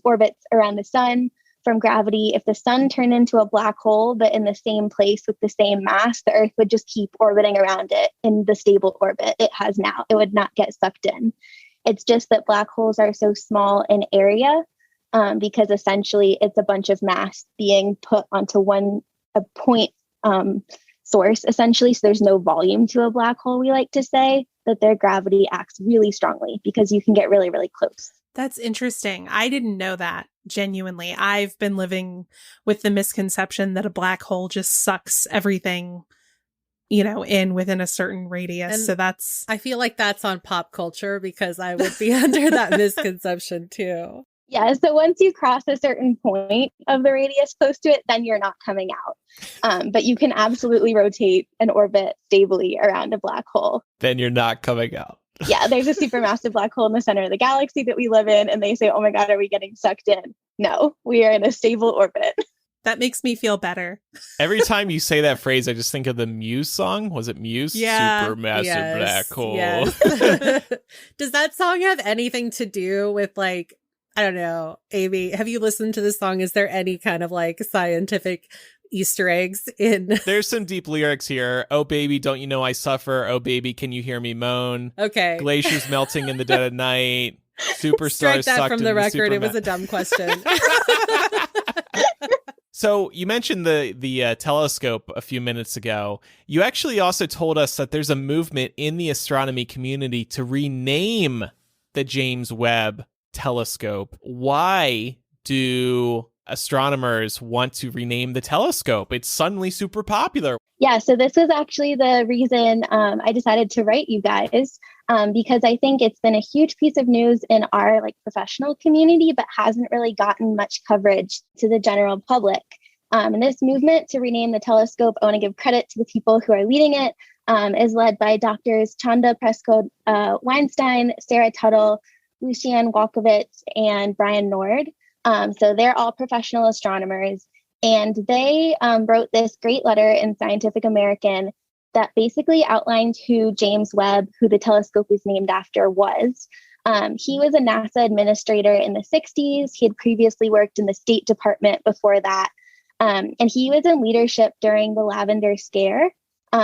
orbits around the sun from gravity. If the sun turned into a black hole, but in the same place with the same mass, the Earth would just keep orbiting around it in the stable orbit it has now. It would not get sucked in. It's just that black holes are so small in area because essentially it's a bunch of mass being put onto a point source, essentially. So there's no volume to a black hole, we like to say, that their gravity acts really strongly because you can get really, really close.
That's interesting. I didn't know that, genuinely. I've been living with the misconception that a black hole just sucks everything, in within a certain radius.
And
so that's...
I feel like that's on pop culture because I would be under that misconception too.
Yeah, so once you cross a certain point of the radius close to it, then you're not coming out. But you can absolutely rotate and orbit stably around a black hole.
Then you're not coming out.
Yeah, there's a supermassive black hole in the center of the galaxy that we live in, and they say, oh my God, are we getting sucked in? No, we are in a stable orbit.
That makes me feel better.
Every time you say that phrase, I just think of the Muse song. Was it Muse?
Yeah.
Supermassive black hole.
Yes. Does that song have anything to do with, like, I don't know, Amy, have you listened to this song? Is there any kind of like scientific Easter eggs in?
There's some deep lyrics here. Oh, baby, don't you know I suffer? Oh, baby, can you hear me moan?
Okay.
Glaciers melting in the dead of night. Superstars
Strike that
sucked
from the record. It was
superma-
a dumb question.
So you mentioned the telescope a few minutes ago. You actually also told us that there's a movement in the astronomy community to rename the James Webb telescope. Why do astronomers want to rename the telescope? It's suddenly super popular.
Yeah, so this was actually the reason I decided to write you guys, because I think it's been a huge piece of news in our professional community, but hasn't really gotten much coverage to the general public. And this movement to rename the telescope, I want to give credit to the people who are leading it, is led by doctors Chanda Prescott-Weinstein, Sarah Tuttle, Lucianne Walkovitz, and Brian Nord. So they're all professional astronomers. And they wrote this great letter in Scientific American that basically outlined who James Webb, who the telescope is named after, was. He was a NASA administrator in the 60s. He had previously worked in the State Department before that. And he was in leadership during the Lavender Scare,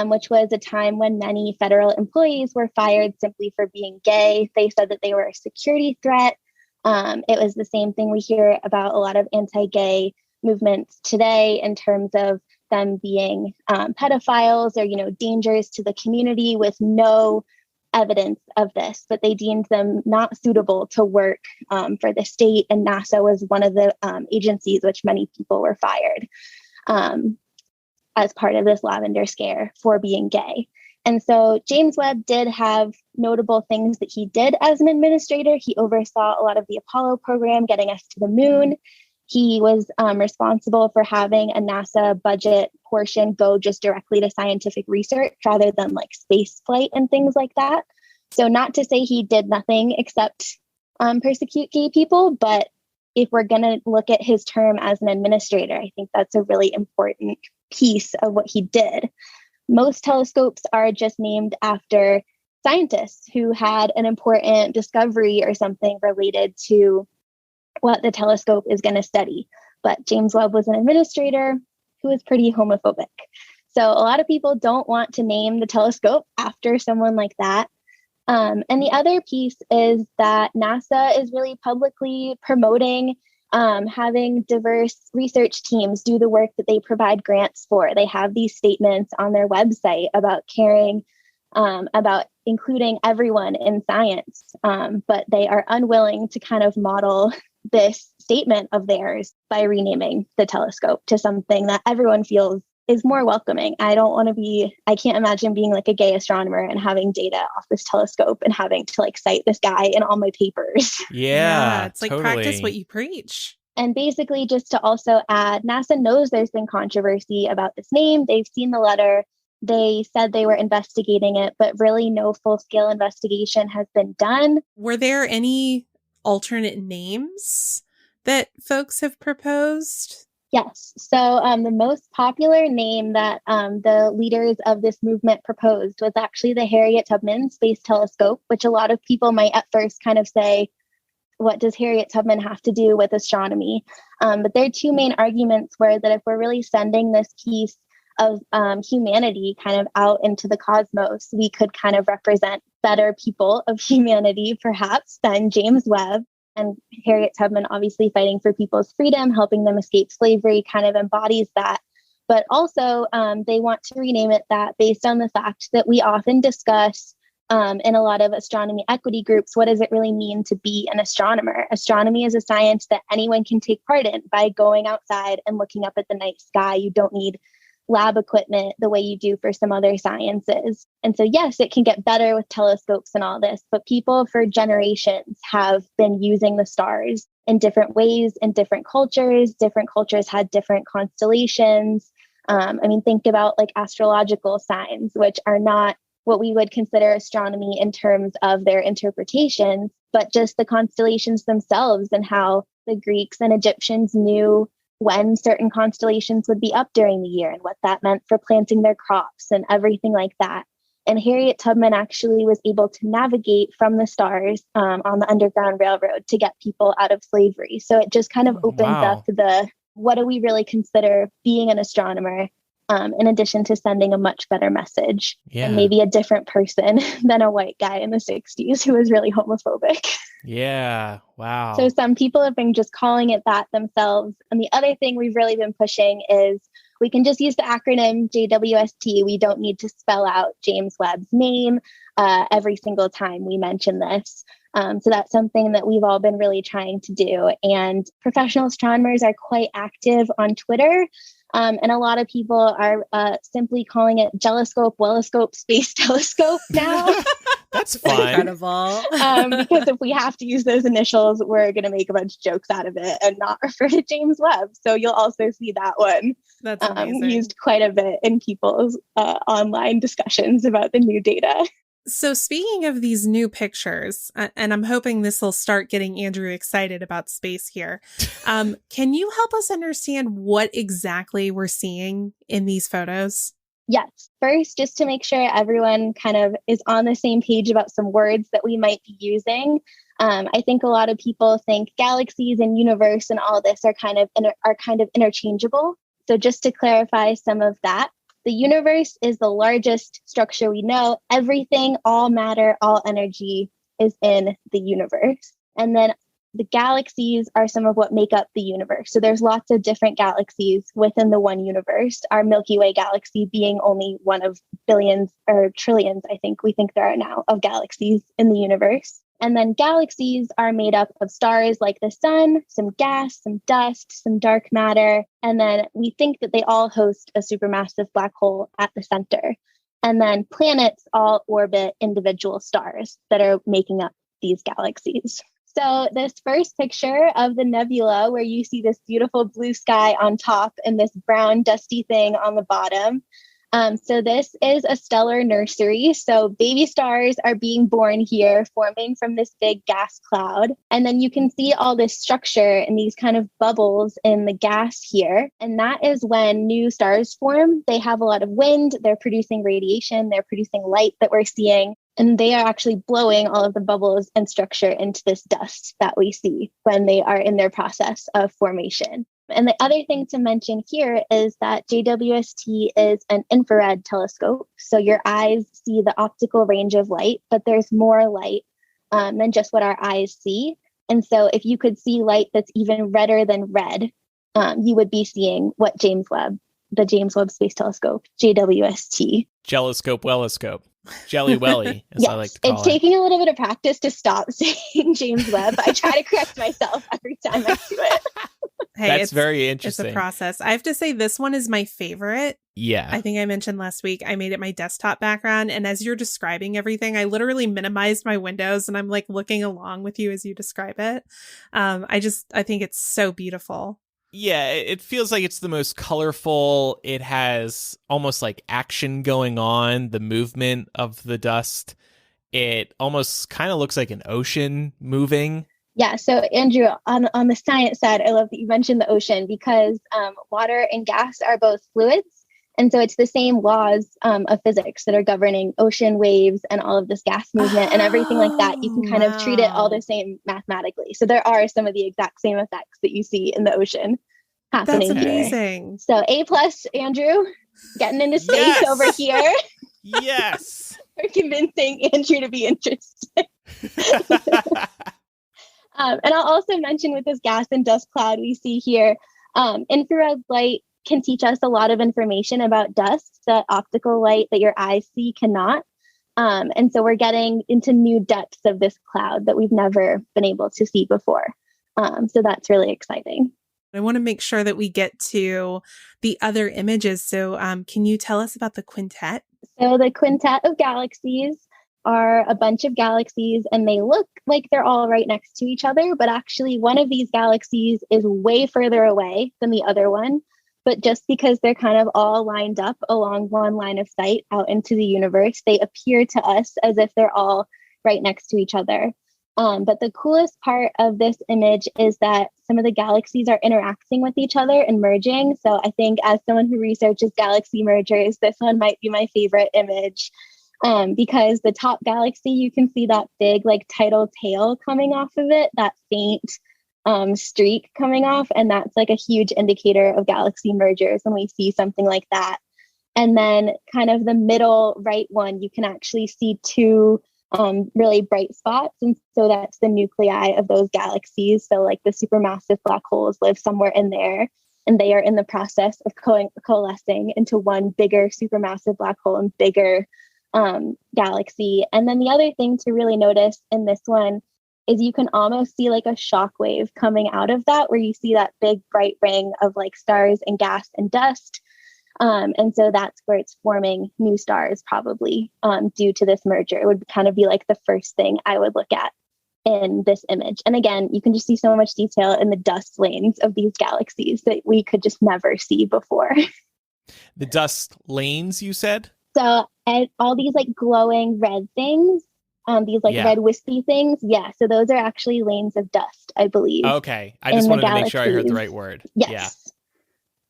which was a time when many federal employees were fired simply for being gay. They said that they were a security threat. It was the same thing we hear about a lot of anti-gay movements today in terms of them being pedophiles or, dangers to the community with no evidence of this, but they deemed them not suitable to work for the state. And NASA was one of the agencies which many people were fired as part of this Lavender Scare for being gay. And so James Webb did have notable things that he did as an administrator. He oversaw a lot of the Apollo program, getting us to the moon. He was responsible for having a NASA budget portion go just directly to scientific research rather than space flight and things like that. So not to say he did nothing except persecute gay people, but if we're going to look at his term as an administrator, I think that's a really important piece of what he did. Most telescopes are just named after scientists who had an important discovery or something related to what the telescope is going to study. But James Webb was an administrator who was pretty homophobic. So a lot of people don't want to name the telescope after someone like that. And the other piece is that NASA is really publicly promoting having diverse research teams do the work that they provide grants for. They have these statements on their website about caring about including everyone in science, but they are unwilling to kind of model this statement of theirs by renaming the telescope to something that everyone feels is more welcoming. I can't imagine being a gay astronomer and having data off this telescope and having to cite this guy in all my papers.
Yeah,
it's
totally.
Practice what you preach.
And basically, just to also add, NASA knows there's been controversy about this name. They've seen the letter. They said they were investigating it, but really no full-scale investigation has been done.
Were there any alternate names that folks have proposed?
Yes. So the most popular name that the leaders of this movement proposed was actually the Harriet Tubman Space Telescope, which a lot of people might at first kind of say, what does Harriet Tubman have to do with astronomy? But their two main arguments were that if we're really sending this piece of humanity kind of out into the cosmos, we could kind of represent better people of humanity, perhaps, than James Webb. And Harriet Tubman, obviously fighting for people's freedom, helping them escape slavery, kind of embodies that. But also, they want to rename it that based on the fact that we often discuss in a lot of astronomy equity groups, what does it really mean to be an astronomer? Astronomy is a science that anyone can take part in by going outside and looking up at the night sky. You don't need lab equipment the way you do for some other sciences. And so, yes, it can get better with telescopes and all this, but people for generations have been using the stars in different ways in different cultures. Different cultures had different constellations. Think about like astrological signs, which are not what we would consider astronomy in terms of their interpretations, but just the constellations themselves and how the Greeks and Egyptians knew when certain constellations would be up during the year and what that meant for planting their crops and everything like that. And Harriet Tubman actually was able to navigate from the stars on the Underground Railroad to get people out of slavery. So it just kind of opens up the, what do we really consider being an astronomer? In addition to sending a much better message and maybe a different person than a white guy in the 60s who was really homophobic.
Yeah. Wow.
So some people have been just calling it that themselves. And the other thing we've really been pushing is we can just use the acronym JWST. We don't need to spell out James Webb's name every single time we mention this. So that's something that we've all been really trying to do. And professional astronomers are quite active on Twitter. And a lot of people are simply calling it Jelescope, Wellescope, Space Telescope now.
That's fun.
Incredible.
Because if we have to use those initials, we're going to make a bunch of jokes out of it and not refer to James Webb. So you'll also see that one
That's amazing.
Used quite a bit in people's online discussions about the new data.
So speaking of these new pictures, and I'm hoping this will start getting Andrew excited about space here, can you help us understand what exactly we're seeing in these photos?
Yes. First, just to make sure everyone kind of is on the same page about some words that we might be using. I think a lot of people think galaxies and universe and all this are kind of interchangeable. So just to clarify some of that, the universe is the largest structure we know. Everything, all matter, all energy is in the universe. And then the galaxies are some of what make up the universe. So there's lots of different galaxies within the one universe, our Milky Way galaxy being only one of billions or trillions, I think we think there are now, of galaxies in the universe. And then galaxies are made up of stars like the sun, some gas, some dust, some dark matter. And then we think that they all host a supermassive black hole at the center. And then planets all orbit individual stars that are making up these galaxies. So this first picture of the nebula, where you see this beautiful blue sky on top and this brown dusty thing on the bottom. So this is a stellar nursery. So baby stars are being born here, forming from this big gas cloud. And then you can see all this structure and these kind of bubbles in the gas here. And that is when new stars form. They have a lot of wind. They're producing radiation. They're producing light that we're seeing. And they are actually blowing all of the bubbles and structure into this dust that we see when they are in their process of formation. And the other thing to mention here is that JWST is an infrared telescope. So your eyes see the optical range of light, but there's more light than just what our eyes see. And so if you could see light that's even redder than red, you would be seeing what the James Webb Space Telescope, JWST.
Jelescope, Wellescope. Jelly Welly, as
yes,
I like to call it.
It's taking a little bit of practice to stop saying James Webb. I try to correct myself every time I do it.
Hey,
That's very interesting.
It's a process. I have to say this one is my favorite.
Yeah.
I think I mentioned last week, I made it my desktop background. And as you're describing everything, I literally minimized my windows and I'm like looking along with you as you describe it. I think it's so beautiful.
Yeah, it feels like it's the most colorful. It has almost like action going on, the movement of the dust. It almost kind of looks like an ocean moving.
Yeah. So Andrew, on the science side, I love that you mentioned the ocean because water and gas are both fluids. And so it's the same laws of physics that are governing ocean waves and all of this gas movement and everything like that. You can kind of treat it all the same mathematically. So there are some of the exact same effects that you see in the ocean happening
That's
here.
amazing.
So A plus, Andrew, getting into space over here.
Yes.
We're convincing Andrew to be interested. And I'll also mention with this gas and dust cloud we see here, infrared light can teach us a lot of information about dust that optical light that your eyes see cannot. And so we're getting into new depths of this cloud that we've never been able to see before. So that's really exciting.
I want to make sure that we get to the other images. So can you tell us about the quintet?
So the quintet of galaxies are a bunch of galaxies and they look like they're all right next to each other, but actually one of these galaxies is way further away than the other one. But just because they're kind of all lined up along one line of sight out into the universe, they appear to us as if they're all right next to each other. But the coolest part of this image is that some of the galaxies are interacting with each other and merging. So I think as someone who researches galaxy mergers, this one might be my favorite image. Because the top galaxy, you can see that big like tidal tail coming off of it, that faint streak coming off. And that's like a huge indicator of galaxy mergers when we see something like that. And then kind of the middle right one, you can actually see two really bright spots. And so that's the nuclei of those galaxies. So like the supermassive black holes live somewhere in there. And they are in the process of coalescing into one bigger supermassive black hole and bigger galaxy. And then the other thing to really notice in this one is you can almost see like a shock wave coming out of that, where you see that big bright ring of like stars and gas and dust. And so that's where it's forming new stars, probably due to this merger. It would kind of be like the first thing I would look at in this image. And again, you can just see so much detail in the dust lanes of these galaxies that we could just never see before.
The dust lanes, you said?
So and all these like glowing red things, these like red wispy things. Yeah. So those are actually lanes of dust, I believe.
Okay. I just wanted to make sure I heard the right word.
Yes. Yeah.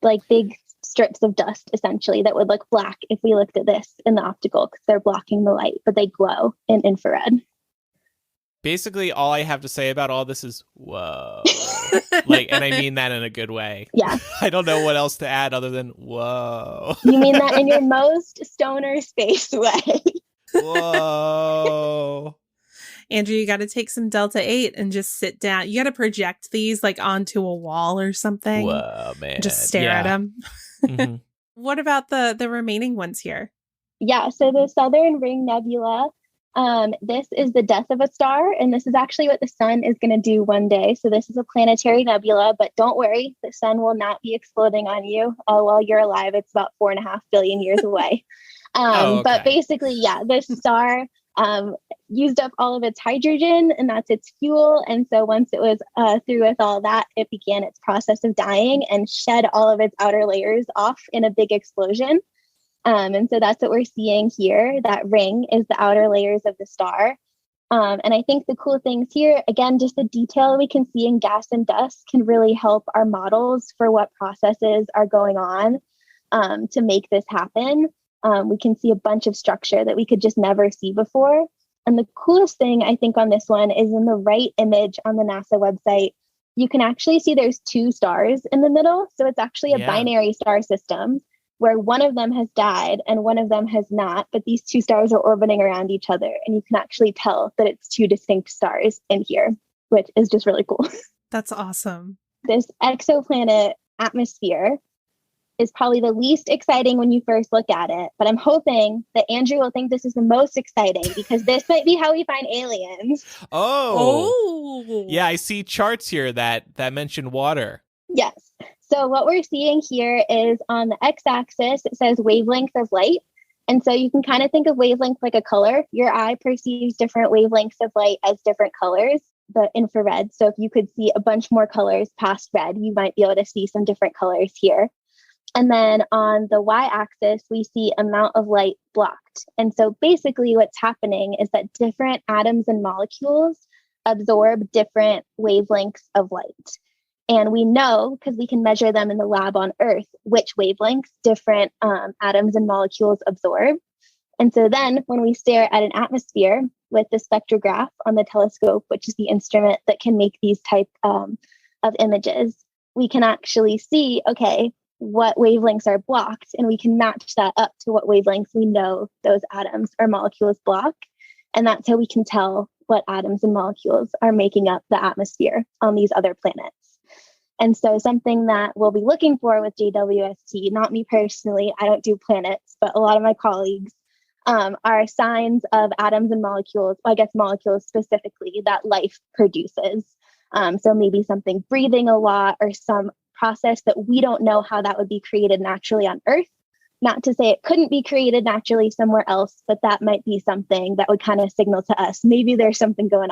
Like big strips of dust, essentially, that would look black if we looked at this in the optical because they're blocking the light, but they glow in infrared.
Basically, all I have to say about all this is, whoa. Like, and I mean that in a good way.
Yeah.
I don't know what else to add other than, whoa.
You mean that in your most stoner space way.
Whoa.
Andrew, you got to take some Delta 8 and just sit down. You got to project these like onto a wall or something.
Whoa, man.
Just stare at them. Mm-hmm. What about the remaining ones here?
Yeah, so the Southern Ring Nebula, this is the death of a star, and this is actually what the sun is going to do one day. So this is a planetary nebula, but don't worry, the sun will not be exploding on you while you're alive. It's about 4.5 billion years away. Okay. But basically, yeah, this star used up all of its hydrogen, and that's its fuel. And so once it was through with all that, it began its process of dying and shed all of its outer layers off in a big explosion. And so that's what we're seeing here. That ring is the outer layers of the star. And I think the cool things here, again, just the detail we can see in gas and dust can really help our models for what processes are going on to make this happen. We can see a bunch of structure that we could just never see before. And the coolest thing I think on this one is in the right image on the NASA website, you can actually see there's two stars in the middle. So it's actually a binary star system where one of them has died and one of them has not, but these two stars are orbiting around each other. And you can actually tell that it's two distinct stars in here, which is just really cool.
That's awesome.
This exoplanet atmosphere is probably the least exciting when you first look at it, but I'm hoping that Andrew will think this is the most exciting because this might be how we find aliens.
Oh. Yeah, I see charts here that mention water.
Yes. So what we're seeing here is on the x-axis, it says wavelength of light. And so you can kind of think of wavelength like a color. Your eye perceives different wavelengths of light as different colors, the infrared. So if you could see a bunch more colors past red, you might be able to see some different colors here. And then on the y-axis, we see amount of light blocked. And so basically what's happening is that different atoms and molecules absorb different wavelengths of light. And we know, because we can measure them in the lab on Earth, which wavelengths different atoms and molecules absorb. And so then when we stare at an atmosphere with the spectrograph on the telescope, which is the instrument that can make these type of images, we can actually see, okay, what wavelengths are blocked, and we can match that up to what wavelengths we know those atoms or molecules block. And that's how we can tell what atoms and molecules are making up the atmosphere on these other planets. And so something that we'll be looking for with JWST, not me personally, I don't do planets, but a lot of my colleagues, are signs of atoms and molecules, I guess molecules specifically, that life produces. So maybe something breathing a lot, or some process that we don't know how that would be created naturally on Earth. Not to say it couldn't be created naturally somewhere else, but that might be something that would kind of signal to us, maybe there's something going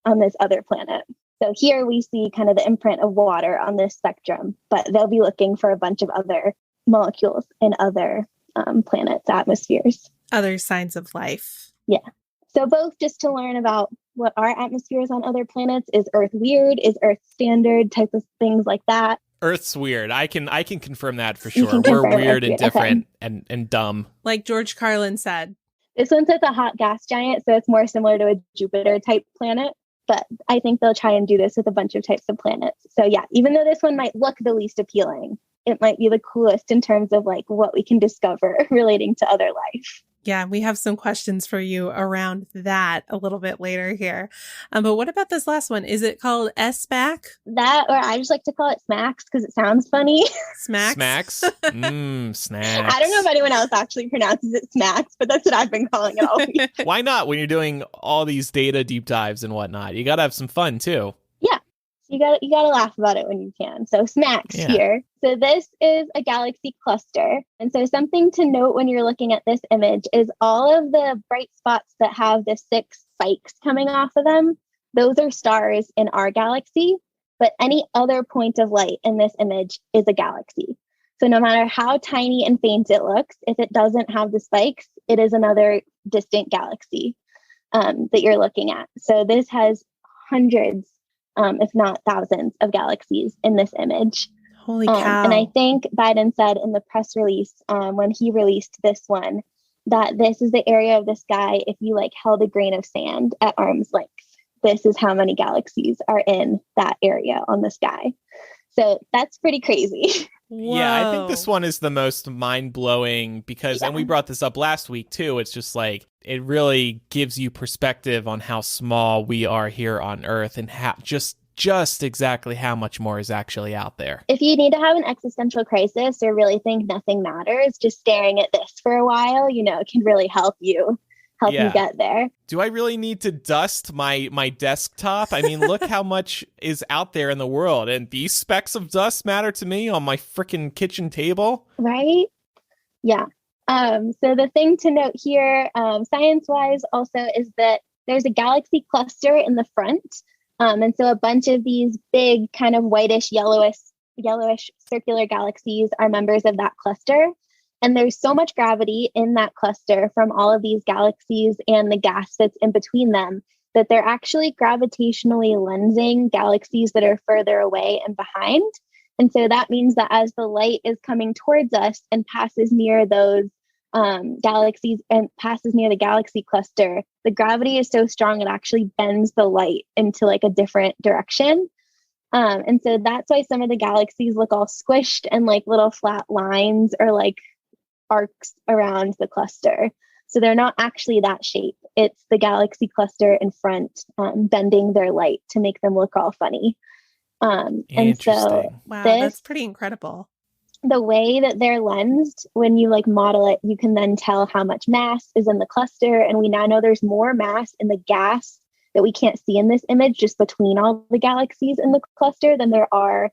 on this other planet. So here we see kind of the imprint of water on this spectrum, but they'll be looking for a bunch of other molecules in other planets' atmospheres.
Other signs of life.
Yeah. So both just to learn about what our atmosphere is on other planets. Is Earth weird? Is Earth standard? Type of things like that.
Earth's weird. I can confirm that for sure. We're weird and different and dumb.
Like George Carlin said.
This one says a hot gas giant, so it's more similar to a Jupiter type planet. But I think they'll try and do this with a bunch of types of planets. So yeah, even though this one might look the least appealing, it might be the coolest in terms of like what we can discover relating to other life.
Yeah, we have some questions for you around that a little bit later here. But what about this last one? Is it called SBAC?
That, or I just like to call it SMACS because it sounds funny.
SMACS?
Smacks? Snacks.
I don't know if anyone else actually pronounces it SMACS, but that's what I've been calling it all week.
Why not? When you're doing all these data deep dives and whatnot, you got to have some fun too.
Yeah. You gotta laugh about it when you can. So SMACS here. So this is a galaxy cluster. And so something to note when you're looking at this image is all of the bright spots that have the 6 spikes coming off of them. Those are stars in our galaxy, but any other point of light in this image is a galaxy. So no matter how tiny and faint it looks, if it doesn't have the spikes, it is another distant galaxy that you're looking at. So this has hundreds, if not thousands of galaxies in this image.
Holy cow.
And I think Biden said in the press release when he released this one, that this is the area of the sky, if you like held a grain of sand at arm's length, this is how many galaxies are in that area on the sky. So that's pretty crazy.
Whoa.
Yeah, I think this one is the most mind-blowing because, and we brought this up last week too, it's just like, it really gives you perspective on how small we are here on Earth and how just exactly how much more is actually out there.
If you need to have an existential crisis or really think nothing matters, just staring at this for a while, can really help you get there.
Do I really need to dust my desktop? I mean, look how much is out there in the world, and these specks of dust matter to me on my freaking kitchen table.
Right? Yeah. So the thing to note here, science-wise also, is that there's a galaxy cluster in the front. And so a bunch of these big kind of whitish, yellowish circular galaxies are members of that cluster. And there's so much gravity in that cluster from all of these galaxies and the gas that's in between them that they're actually gravitationally lensing galaxies that are further away and behind. And so that means that as the light is coming towards us and passes near those galaxies and passes near the galaxy cluster, the gravity is so strong it actually bends the light into like a different direction. And so that's why some of the galaxies look all squished and like little flat lines or like arcs around the cluster. So they're not actually that shape. It's the galaxy cluster in front bending their light to make them look all funny. And so
wow, that's pretty incredible.
The way that they're lensed, when you like model it, you can then tell how much mass is in the cluster. And we now know there's more mass in the gas that we can't see in this image just between all the galaxies in the cluster than there are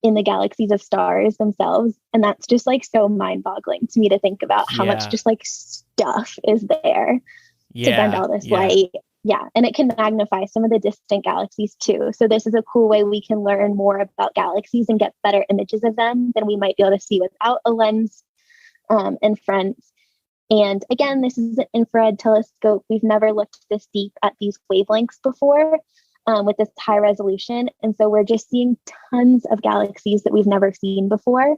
in the galaxies of stars themselves. And that's just like so mind-boggling to me to think about how much just like stuff is there to bend all this light. Yeah. And it can magnify some of the distant galaxies too. So this is a cool way we can learn more about galaxies and get better images of them than we might be able to see without a lens in front. And again, this is an infrared telescope. We've never looked this deep at these wavelengths before with this high resolution. And so we're just seeing tons of galaxies that we've never seen before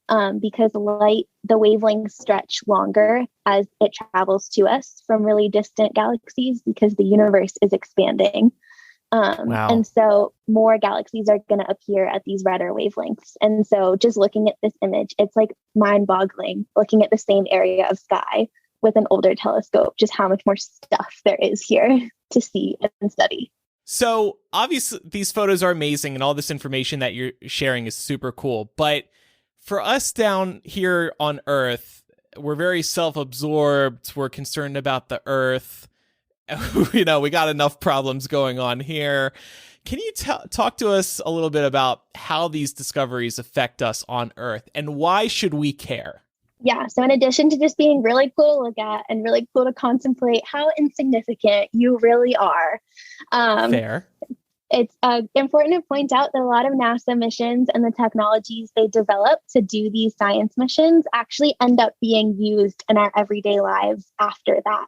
because the wavelengths stretch longer as it travels to us from really distant galaxies because the universe is expanding.
Wow.
And so more galaxies are going to appear at these redder wavelengths. And so just looking at this image, it's like mind-boggling looking at the same area of sky with an older telescope, just how much more stuff there is here to see and study.
So obviously these photos are amazing and all this information that you're sharing is super cool. But for us down here on Earth, we're very self-absorbed. We're concerned about the Earth. We got enough problems going on here. Can you talk to us a little bit about how these discoveries affect us on Earth and why should we care?
Yeah. So in addition to just being really cool to look at and really cool to contemplate how insignificant you really are.
Fair.
It's important to point out that a lot of NASA missions and the technologies they develop to do these science missions actually end up being used in our everyday lives after that.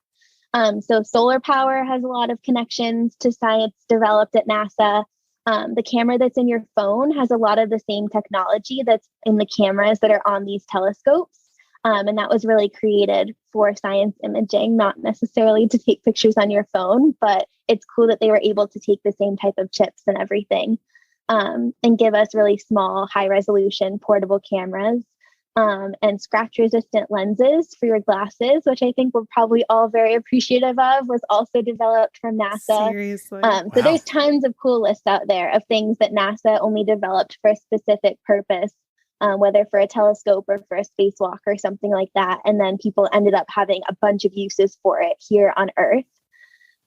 So solar power has a lot of connections to science developed at NASA. The camera that's in your phone has a lot of the same technology that's in the cameras that are on these telescopes. And that was really created for science imaging, not necessarily to take pictures on your phone, but it's cool that they were able to take the same type of chips and everything and give us really small, high resolution portable cameras and scratch resistant lenses for your glasses, which I think we're probably all very appreciative of, was also developed from NASA.
Seriously.
So there's tons of cool lists out there of things that NASA only developed for a specific purpose. Whether for a telescope or for a spacewalk or something like that. And then people ended up having a bunch of uses for it here on Earth.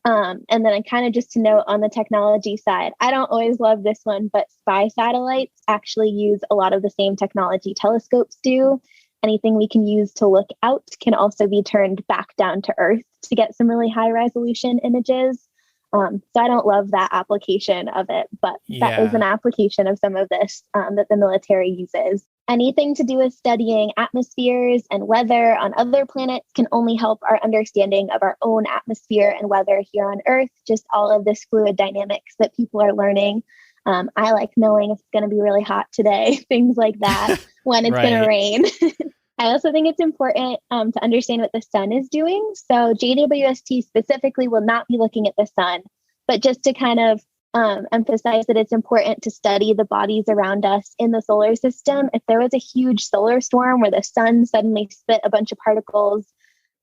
And then I kind of just to note on the technology side, I don't always love this one, but spy satellites actually use a lot of the same technology telescopes do. Anything we can use to look out can also be turned back down to Earth to get some really high resolution images. So I don't love that application of it, but that is an application of some of this that the military uses. Anything to do with studying atmospheres and weather on other planets can only help our understanding of our own atmosphere and weather here on Earth, just all of this fluid dynamics that people are learning. I like knowing if it's going to be really hot today, things like that, when it's going to rain. I also think it's important to understand what the sun is doing. So JWST specifically will not be looking at the sun, but just to kind of emphasize that it's important to study the bodies around us in the solar system. If there was a huge solar storm where the sun suddenly spit a bunch of particles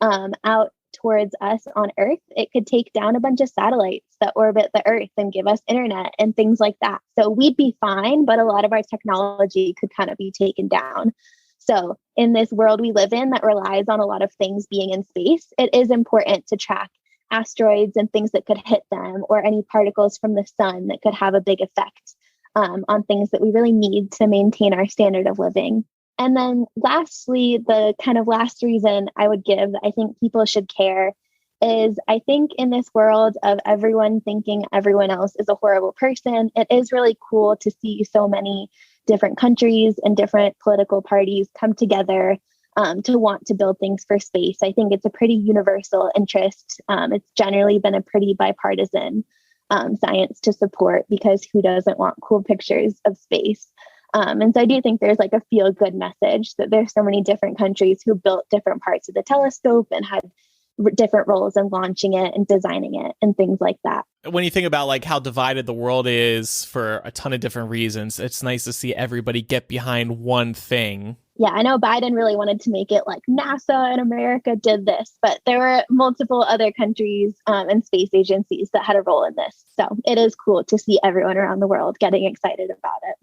out towards us on Earth, it could take down a bunch of satellites that orbit the Earth and give us internet and things like that. So we'd be fine, but a lot of our technology could kind of be taken down. So in this world we live in that relies on a lot of things being in space, it is important to track asteroids and things that could hit them or any particles from the sun that could have a big effect on things that we really need to maintain our standard of living. And then lastly, the kind of last reason I would give that I think people should care is I think in this world of everyone thinking everyone else is a horrible person, it is really cool to see so many different countries and different political parties come together to want to build things for space. I think it's a pretty universal interest. It's generally been a pretty bipartisan science to support because who doesn't want cool pictures of space? And so I do think there's like a feel good message that there's so many different countries who built different parts of the telescope and had different roles in launching it and designing it and things like that.
When you think about like how divided the world is for a ton of different reasons, it's nice to see everybody get behind one thing.
Yeah, I know Biden really wanted to make it like NASA and America did this, but there were multiple other countries and space agencies that had a role in this. So it is cool to see everyone around the world getting excited about it.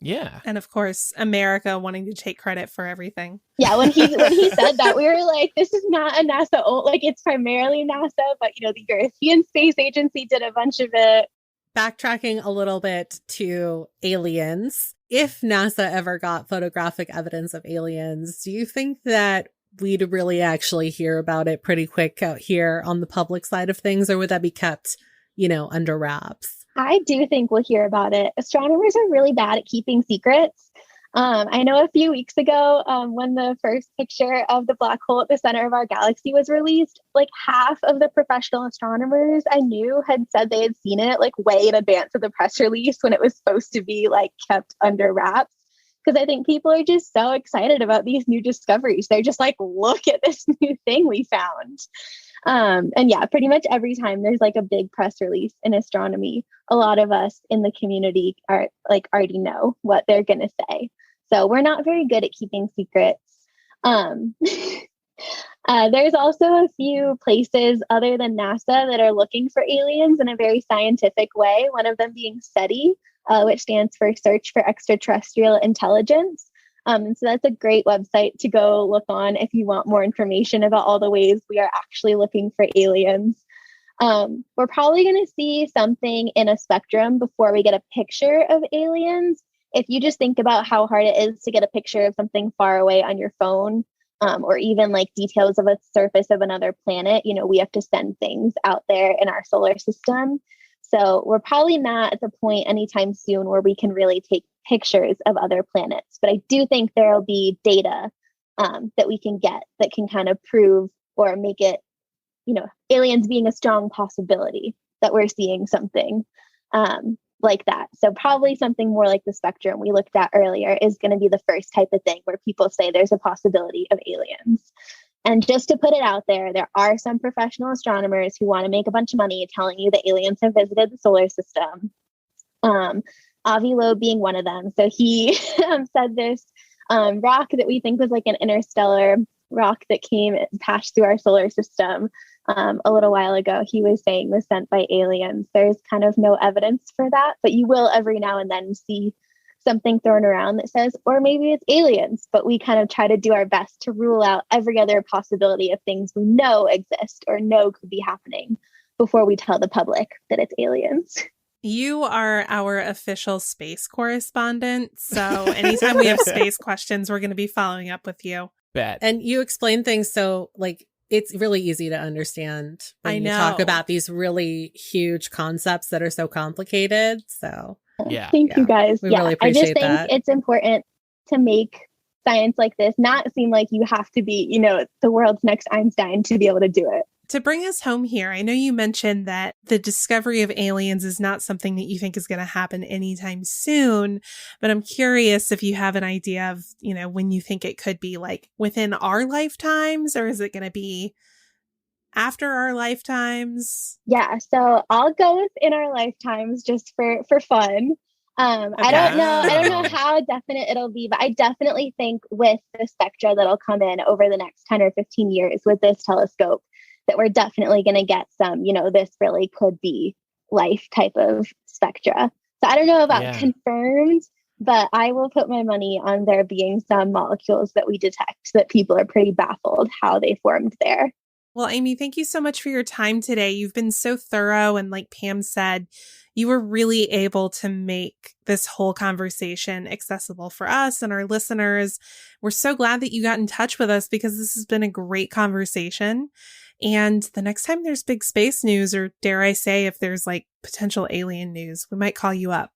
Yeah.
And of course, America wanting to take credit for everything.
Yeah, when he said that, we were like, this is not a NASA, like it's primarily NASA, but you know, the European Space Agency did a bunch of it.
Backtracking a little bit to aliens, if NASA ever got photographic evidence of aliens, do you think that we'd really actually hear about it pretty quick out here on the public side of things, or would that be kept, under wraps?
I do think we'll hear about it. Astronomers are really bad at keeping secrets. I know a few weeks ago, when the first picture of the black hole at the center of our galaxy was released, like half of the professional astronomers I knew had said they had seen it like way in advance of the press release when it was supposed to be like kept under wraps. Because I think people are just so excited about these new discoveries. They're just like, look at this new thing we found. And yeah, pretty much every time there's like a big press release in astronomy, a lot of us in the community are like already know what they're going to say. So we're not very good at keeping secrets. There's also a few places other than NASA that are looking for aliens in a very scientific way. One of them being SETI, which stands for Search for Extraterrestrial Intelligence. And so that's a great website to go look on if you want more information about all the ways we are actually looking for aliens. We're probably going to see something in a spectrum before we get a picture of aliens. If you just think about how hard it is to get a picture of something far away on your phone, or even like details of a surface of another planet, you know, we have to send things out there in our solar system. So we're probably not at the point anytime soon where we can really take pictures of other planets. But I do think there will be data that we can get that can kind of prove or make it, you know, aliens being a strong possibility that we're seeing something like that. So probably something more like the spectrum we looked at earlier is going to be the first type of thing where people say there's a possibility of aliens. And just to put it out there, there are some professional astronomers who want to make a bunch of money telling you that aliens have visited the solar system. Avi Loeb being one of them. So he said this rock that we think was like an interstellar rock that came and passed through our solar system a little while ago, he was saying was sent by aliens. There's kind of no evidence for that, but you will every now and then see something thrown around that says, or maybe it's aliens, but we kind of try to do our best to rule out every other possibility of things we know exist or know could be happening before we tell the public that it's aliens.
You are our official space correspondent. So anytime we have space questions, we're going to be following up with you.
Bet.
And you explain things so like it's really easy to understand when you talk about these really huge concepts that are so complicated. So
thank you guys.
We really appreciate that.
I just think it's important to make science like this not seem like you have to be, you know, the world's next Einstein to be able to do it.
To bring us home here, I know you mentioned that the discovery of aliens is not something that you think is going to happen anytime soon, but I'm curious if you have an idea of, you know, when you think it could be, like within our lifetimes, or is it going to be after our lifetimes?
Yeah, so I'll go with in our lifetimes just for fun. Okay. I don't know how definite it'll be, but I definitely think with the spectra that'll come in over the next 10 or 15 years with this telescope, that we're definitely going to get some, you know, this really could be life type of spectra. So I don't know about confirmed, but I will put my money on there being some molecules that we detect that people are pretty baffled how they formed there.
Well, Amy, thank you so much for your time today. You've been so thorough. And like Pam said, you were really able to make this whole conversation accessible for us and our listeners. We're so glad that you got in touch with us because this has been a great conversation. And the next time there's big space news, or dare I say, if there's like potential alien news, we might call you up.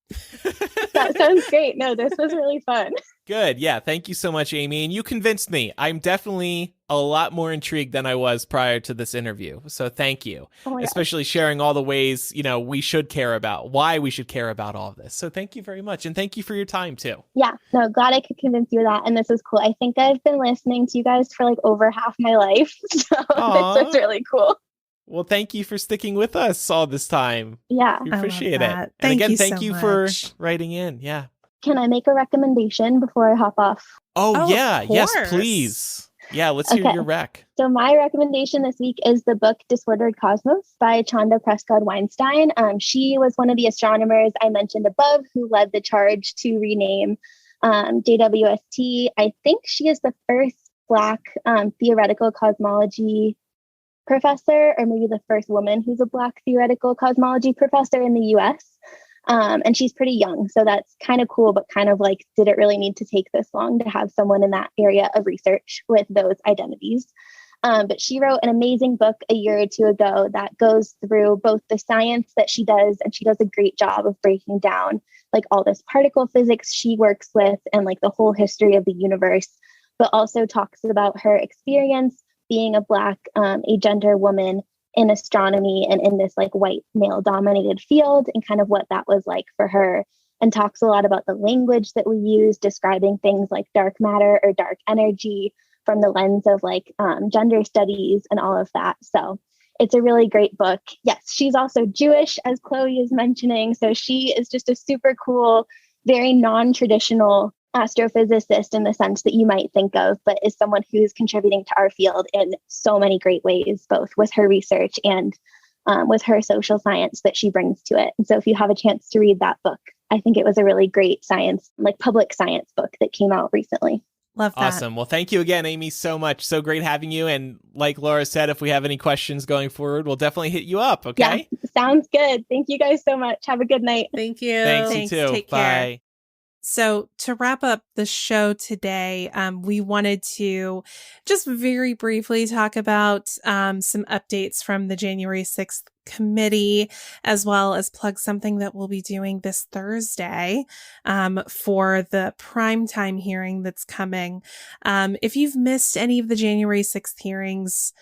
That sounds great. No, this was really fun.
Good. Yeah. Thank you so much, Amy. And you convinced me. I'm definitely a lot more intrigued than I was prior to this interview. So thank you, especially sharing all the ways, you know, we should care about, why we should care about all of this. So thank you very much. And thank you for your time too.
Yeah. No, glad I could convince you of that. And this is cool. I think I've been listening to you guys for like over half my life. So this is really cool.
Well, thank you for sticking with us all this time.
Yeah.
We appreciate it. And
thank
again,
you
thank
so
you
much
for writing in. Yeah.
Can I make a recommendation before I hop off?
Oh yeah. Yes,
course.
Please. Yeah, let's hear your rec.
So my recommendation this week is the book Disordered Cosmos by Chanda Prescott-Weinstein. She was one of the astronomers I mentioned above who led the charge to rename JWST. I think she is the first Black theoretical cosmology professor, or maybe the first woman who's a Black theoretical cosmology professor in the US. And she's pretty young, so that's kind of cool, but kind of like, did it really need to take this long to have someone in that area of research with those identities? But she wrote an amazing book a year or two ago that goes through both the science that she does, and she does a great job of breaking down like all this particle physics she works with and like the whole history of the universe, but also talks about her experience being a Black agender woman in astronomy and in this like white male dominated field and kind of what that was like for her, and talks a lot about the language that we use describing things like dark matter or dark energy from the lens of like gender studies and all of that. So it's a really great book. Yes, she's also Jewish, as Chloe is mentioning. So she is just a super cool, very non-traditional astrophysicist in the sense that you might think of, but is someone who's contributing to our field in so many great ways, both with her research and with her social science that she brings to it. And so if you have a chance to read that book, I think it was a really great science, like public science book that came out recently.
Love that.
Awesome. Well, thank you again, Amy, so much. So great having you. And like Laura said, if we have any questions going forward, we'll definitely hit you up. Okay.
Yeah, sounds good. Thank you guys so much. Have a good night.
Thank you.
Thanks, you too.
Take
Bye.
care. So to wrap up the show today, we wanted to just very briefly talk about some updates from the January 6th committee, as well as plug something that we'll be doing this Thursday for the primetime hearing that's coming. If you've missed any of the January 6th hearings,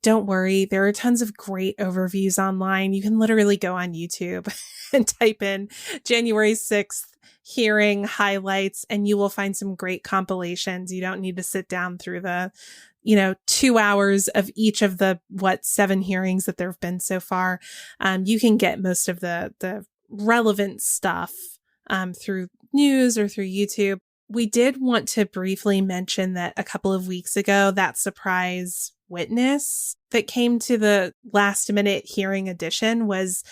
don't worry. There are tons of great overviews online. You can literally go on YouTube and type in January 6th hearing highlights, and you will find some great compilations. You don't need to sit down through the, 2 hours of each of the, 7 hearings that there have been so far. You can get most of the relevant stuff through news or through YouTube. We did want to briefly mention that a couple of weeks ago, that surprise witness that came to the last minute hearing edition was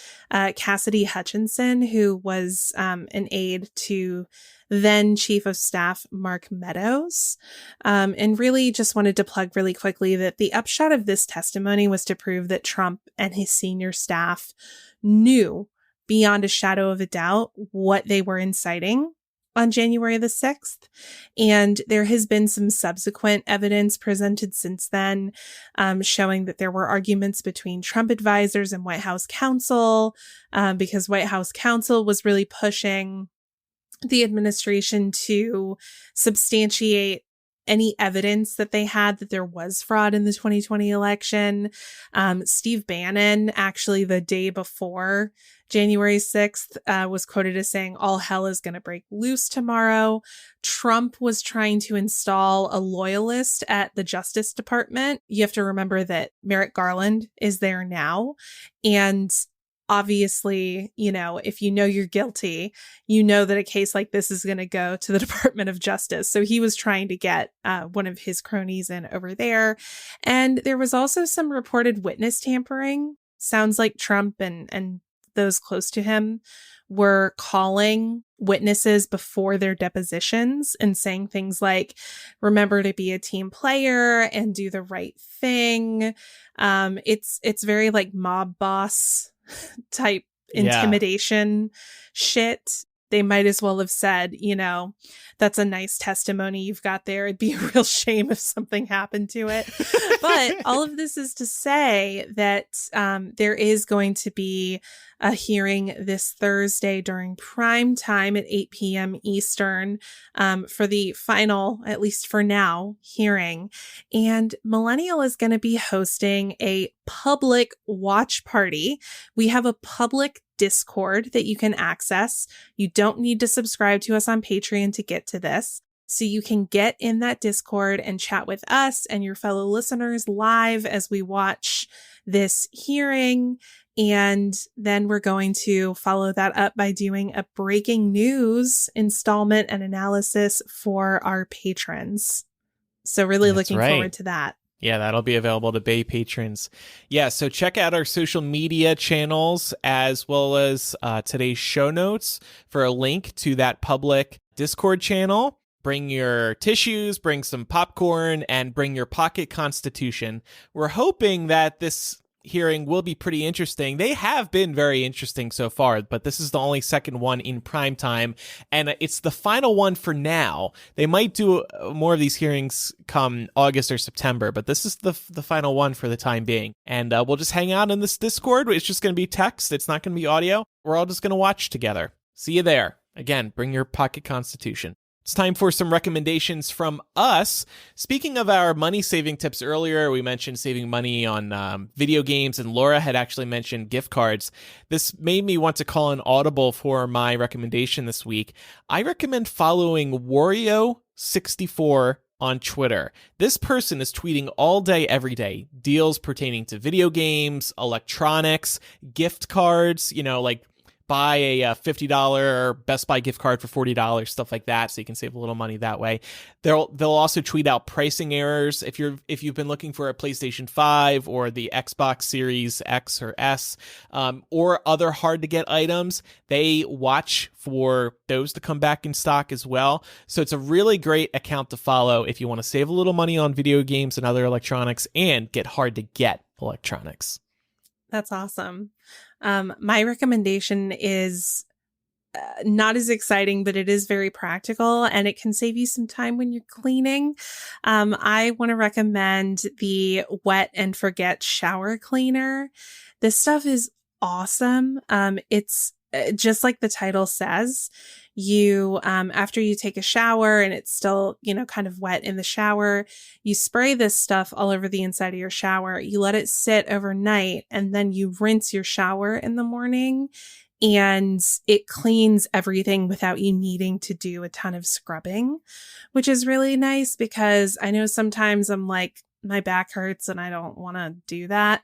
Cassidy Hutchinson, who was an aide to then Chief of Staff Mark Meadows. And really just wanted to plug really quickly that the upshot of this testimony was to prove that Trump and his senior staff knew beyond a shadow of a doubt what they were inciting on January the 6th. And there has been some subsequent evidence presented since then, showing that there were arguments between Trump advisors and White House counsel, because White House counsel was really pushing the administration to substantiate any evidence that they had that there was fraud in the 2020 election. Steve Bannon, actually the day before January 6th, was quoted as saying, all hell is going to break loose tomorrow. Trump was trying to install a loyalist at the Justice Department. You have to remember that Merrick Garland is there now. And obviously, if you know you're guilty, you know that a case like this is going to go to the Department of Justice. So he was trying to get one of his cronies in over there. And there was also some reported witness tampering. Sounds like Trump and those close to him were calling witnesses before their depositions and saying things like, remember to be a team player and do the right thing. It's very like mob boss type intimidation shit. They might as well have said, that's a nice testimony you've got there. It'd be a real shame if something happened to it. But all of this is to say that there is going to be a hearing this Thursday during prime time at 8 p.m. Eastern for the final, at least for now, hearing. And Millennial is going to be hosting a public watch party. We have a public Discord that you can access. You don't need to subscribe to us on Patreon to get to this. So you can get in that Discord and chat with us and your fellow listeners live as we watch this hearing. And then we're going to follow that up by doing a breaking news installment and analysis for our patrons. So really looking forward to that.
Yeah, that'll be available to Bay patrons. Yeah, so check out our social media channels as well as today's show notes for a link to that public Discord channel. Bring your tissues, bring some popcorn, and bring your pocket constitution. We're hoping that this hearing will be pretty interesting. They have been very interesting so far, but this is the only second one in prime time, and it's the final one for now. They might do more of these hearings come August or September, but this is the final one for the time being. And we'll just hang out in this Discord. It's just going to be text. It's not going to be audio. We're all just going to watch together. See you there. Again, bring your pocket constitution. It's time for some recommendations from us. Speaking of our money-saving tips earlier, we mentioned saving money on video games, and Laura had actually mentioned gift cards. This made me want to call an audible for my recommendation this week. I recommend following Wario64 on Twitter. This person is tweeting all day, every day, deals pertaining to video games, electronics, gift cards, like buy a $50 Best Buy gift card for $40, stuff like that, so you can save a little money that way. They'll also tweet out pricing errors if you've been looking for a PlayStation 5 or the Xbox Series X or S, or other hard to get items. They watch for those to come back in stock as well. So it's a really great account to follow if you want to save a little money on video games and other electronics and get hard to get electronics.
That's awesome. My recommendation is not as exciting, but it is very practical and it can save you some time when you're cleaning. I want to recommend the Wet and Forget shower cleaner. This stuff is awesome. It's just like the title says. You, after you take a shower and it's still, kind of wet in the shower, you spray this stuff all over the inside of your shower. You let it sit overnight and then you rinse your shower in the morning, and it cleans everything without you needing to do a ton of scrubbing, which is really nice because I know sometimes I'm like, my back hurts and I don't want to do that.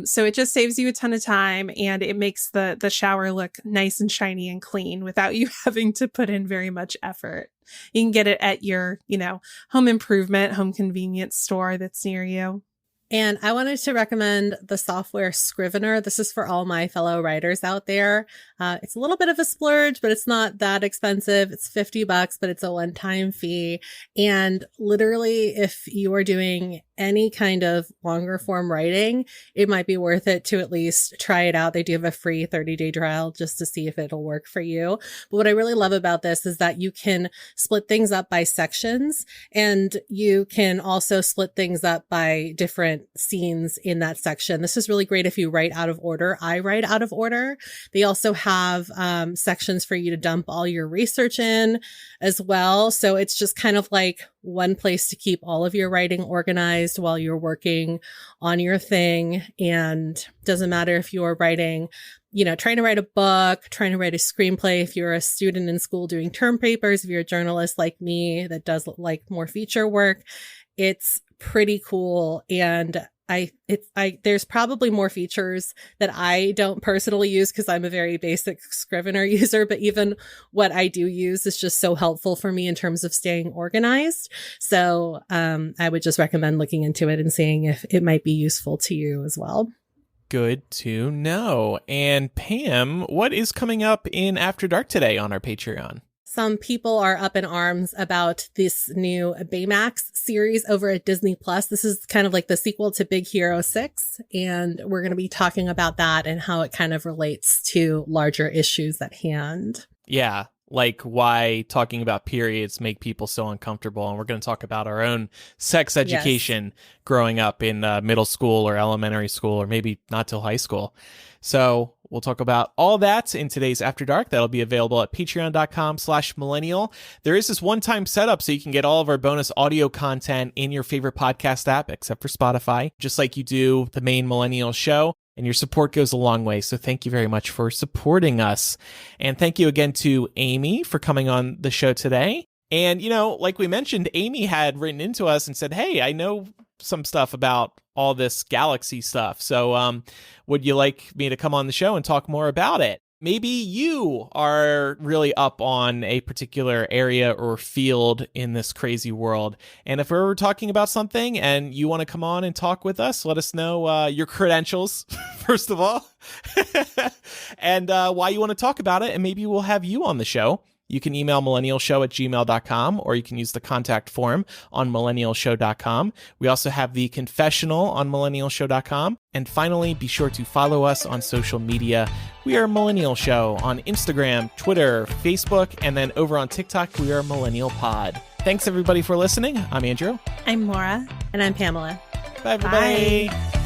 So it just saves you a ton of time and it makes the shower look nice and shiny and clean without you having to put in very much effort. You can get it at your, home improvement, home convenience store that's near you.
And I wanted to recommend the software Scrivener. This is for all my fellow writers out there. It's a little bit of a splurge, but it's not that expensive. It's $50, but it's a one-time fee. And literally, if you are doing any kind of longer form writing, it might be worth it to at least try it out. They do have a free 30-day trial just to see if it'll work for you. But what I really love about this is that you can split things up by sections, and you can also split things up by different scenes in that section. This is really great if you write out of order. I write out of order. They also have sections for you to dump all your research in as well. So it's just kind of like one place to keep all of your writing organized while you're working on your thing. And doesn't matter if you're writing, trying to write a book, trying to write a screenplay, if you're a student in school doing term papers, if you're a journalist like me that does like more feature work, it's pretty cool. And there's probably more features that I don't personally use because I'm a very basic Scrivener user, but even what I do use is just so helpful for me in terms of staying organized. So I would just recommend looking into it and seeing if it might be useful to you as well.
Good to know. And Pam, what is coming up in After Dark today on our Patreon?
Some people are up in arms about this new Baymax series over at Disney Plus. This is kind of like the sequel to Big Hero 6, and we're going to be talking about that and how it kind of relates to larger issues at hand.
Yeah, like why talking about periods make people so uncomfortable. And we're going to talk about our own sex education growing up in middle school or elementary school, or maybe not till high school. So we'll talk about all that in today's After Dark. That'll be available at patreon.com/millennial. There is this one-time setup so you can get all of our bonus audio content in your favorite podcast app, except for Spotify, just like you do the main Millennial show. And your support goes a long way. So thank you very much for supporting us. And thank you again to Amy for coming on the show today. And, like we mentioned, Amy had written into us and said, hey, I know some stuff about all this galaxy stuff. So would you like me to come on the show and talk more about it? Maybe you are really up on a particular area or field in this crazy world. And if we're talking about something and you want to come on and talk with us, let us know your credentials, first of all, and why you want to talk about it. And maybe we'll have you on the show. You can email millennialshow@gmail.com, or you can use the contact form on millennialshow.com. We also have the confessional on millennialshow.com. And finally, be sure to follow us on social media. We are Millennial Show on Instagram, Twitter, Facebook, and then over on TikTok, we are Millennial Pod. Thanks, everybody, for listening. I'm Andrew.
I'm Laura.
And I'm Pamela.
Bye, everybody.
Bye.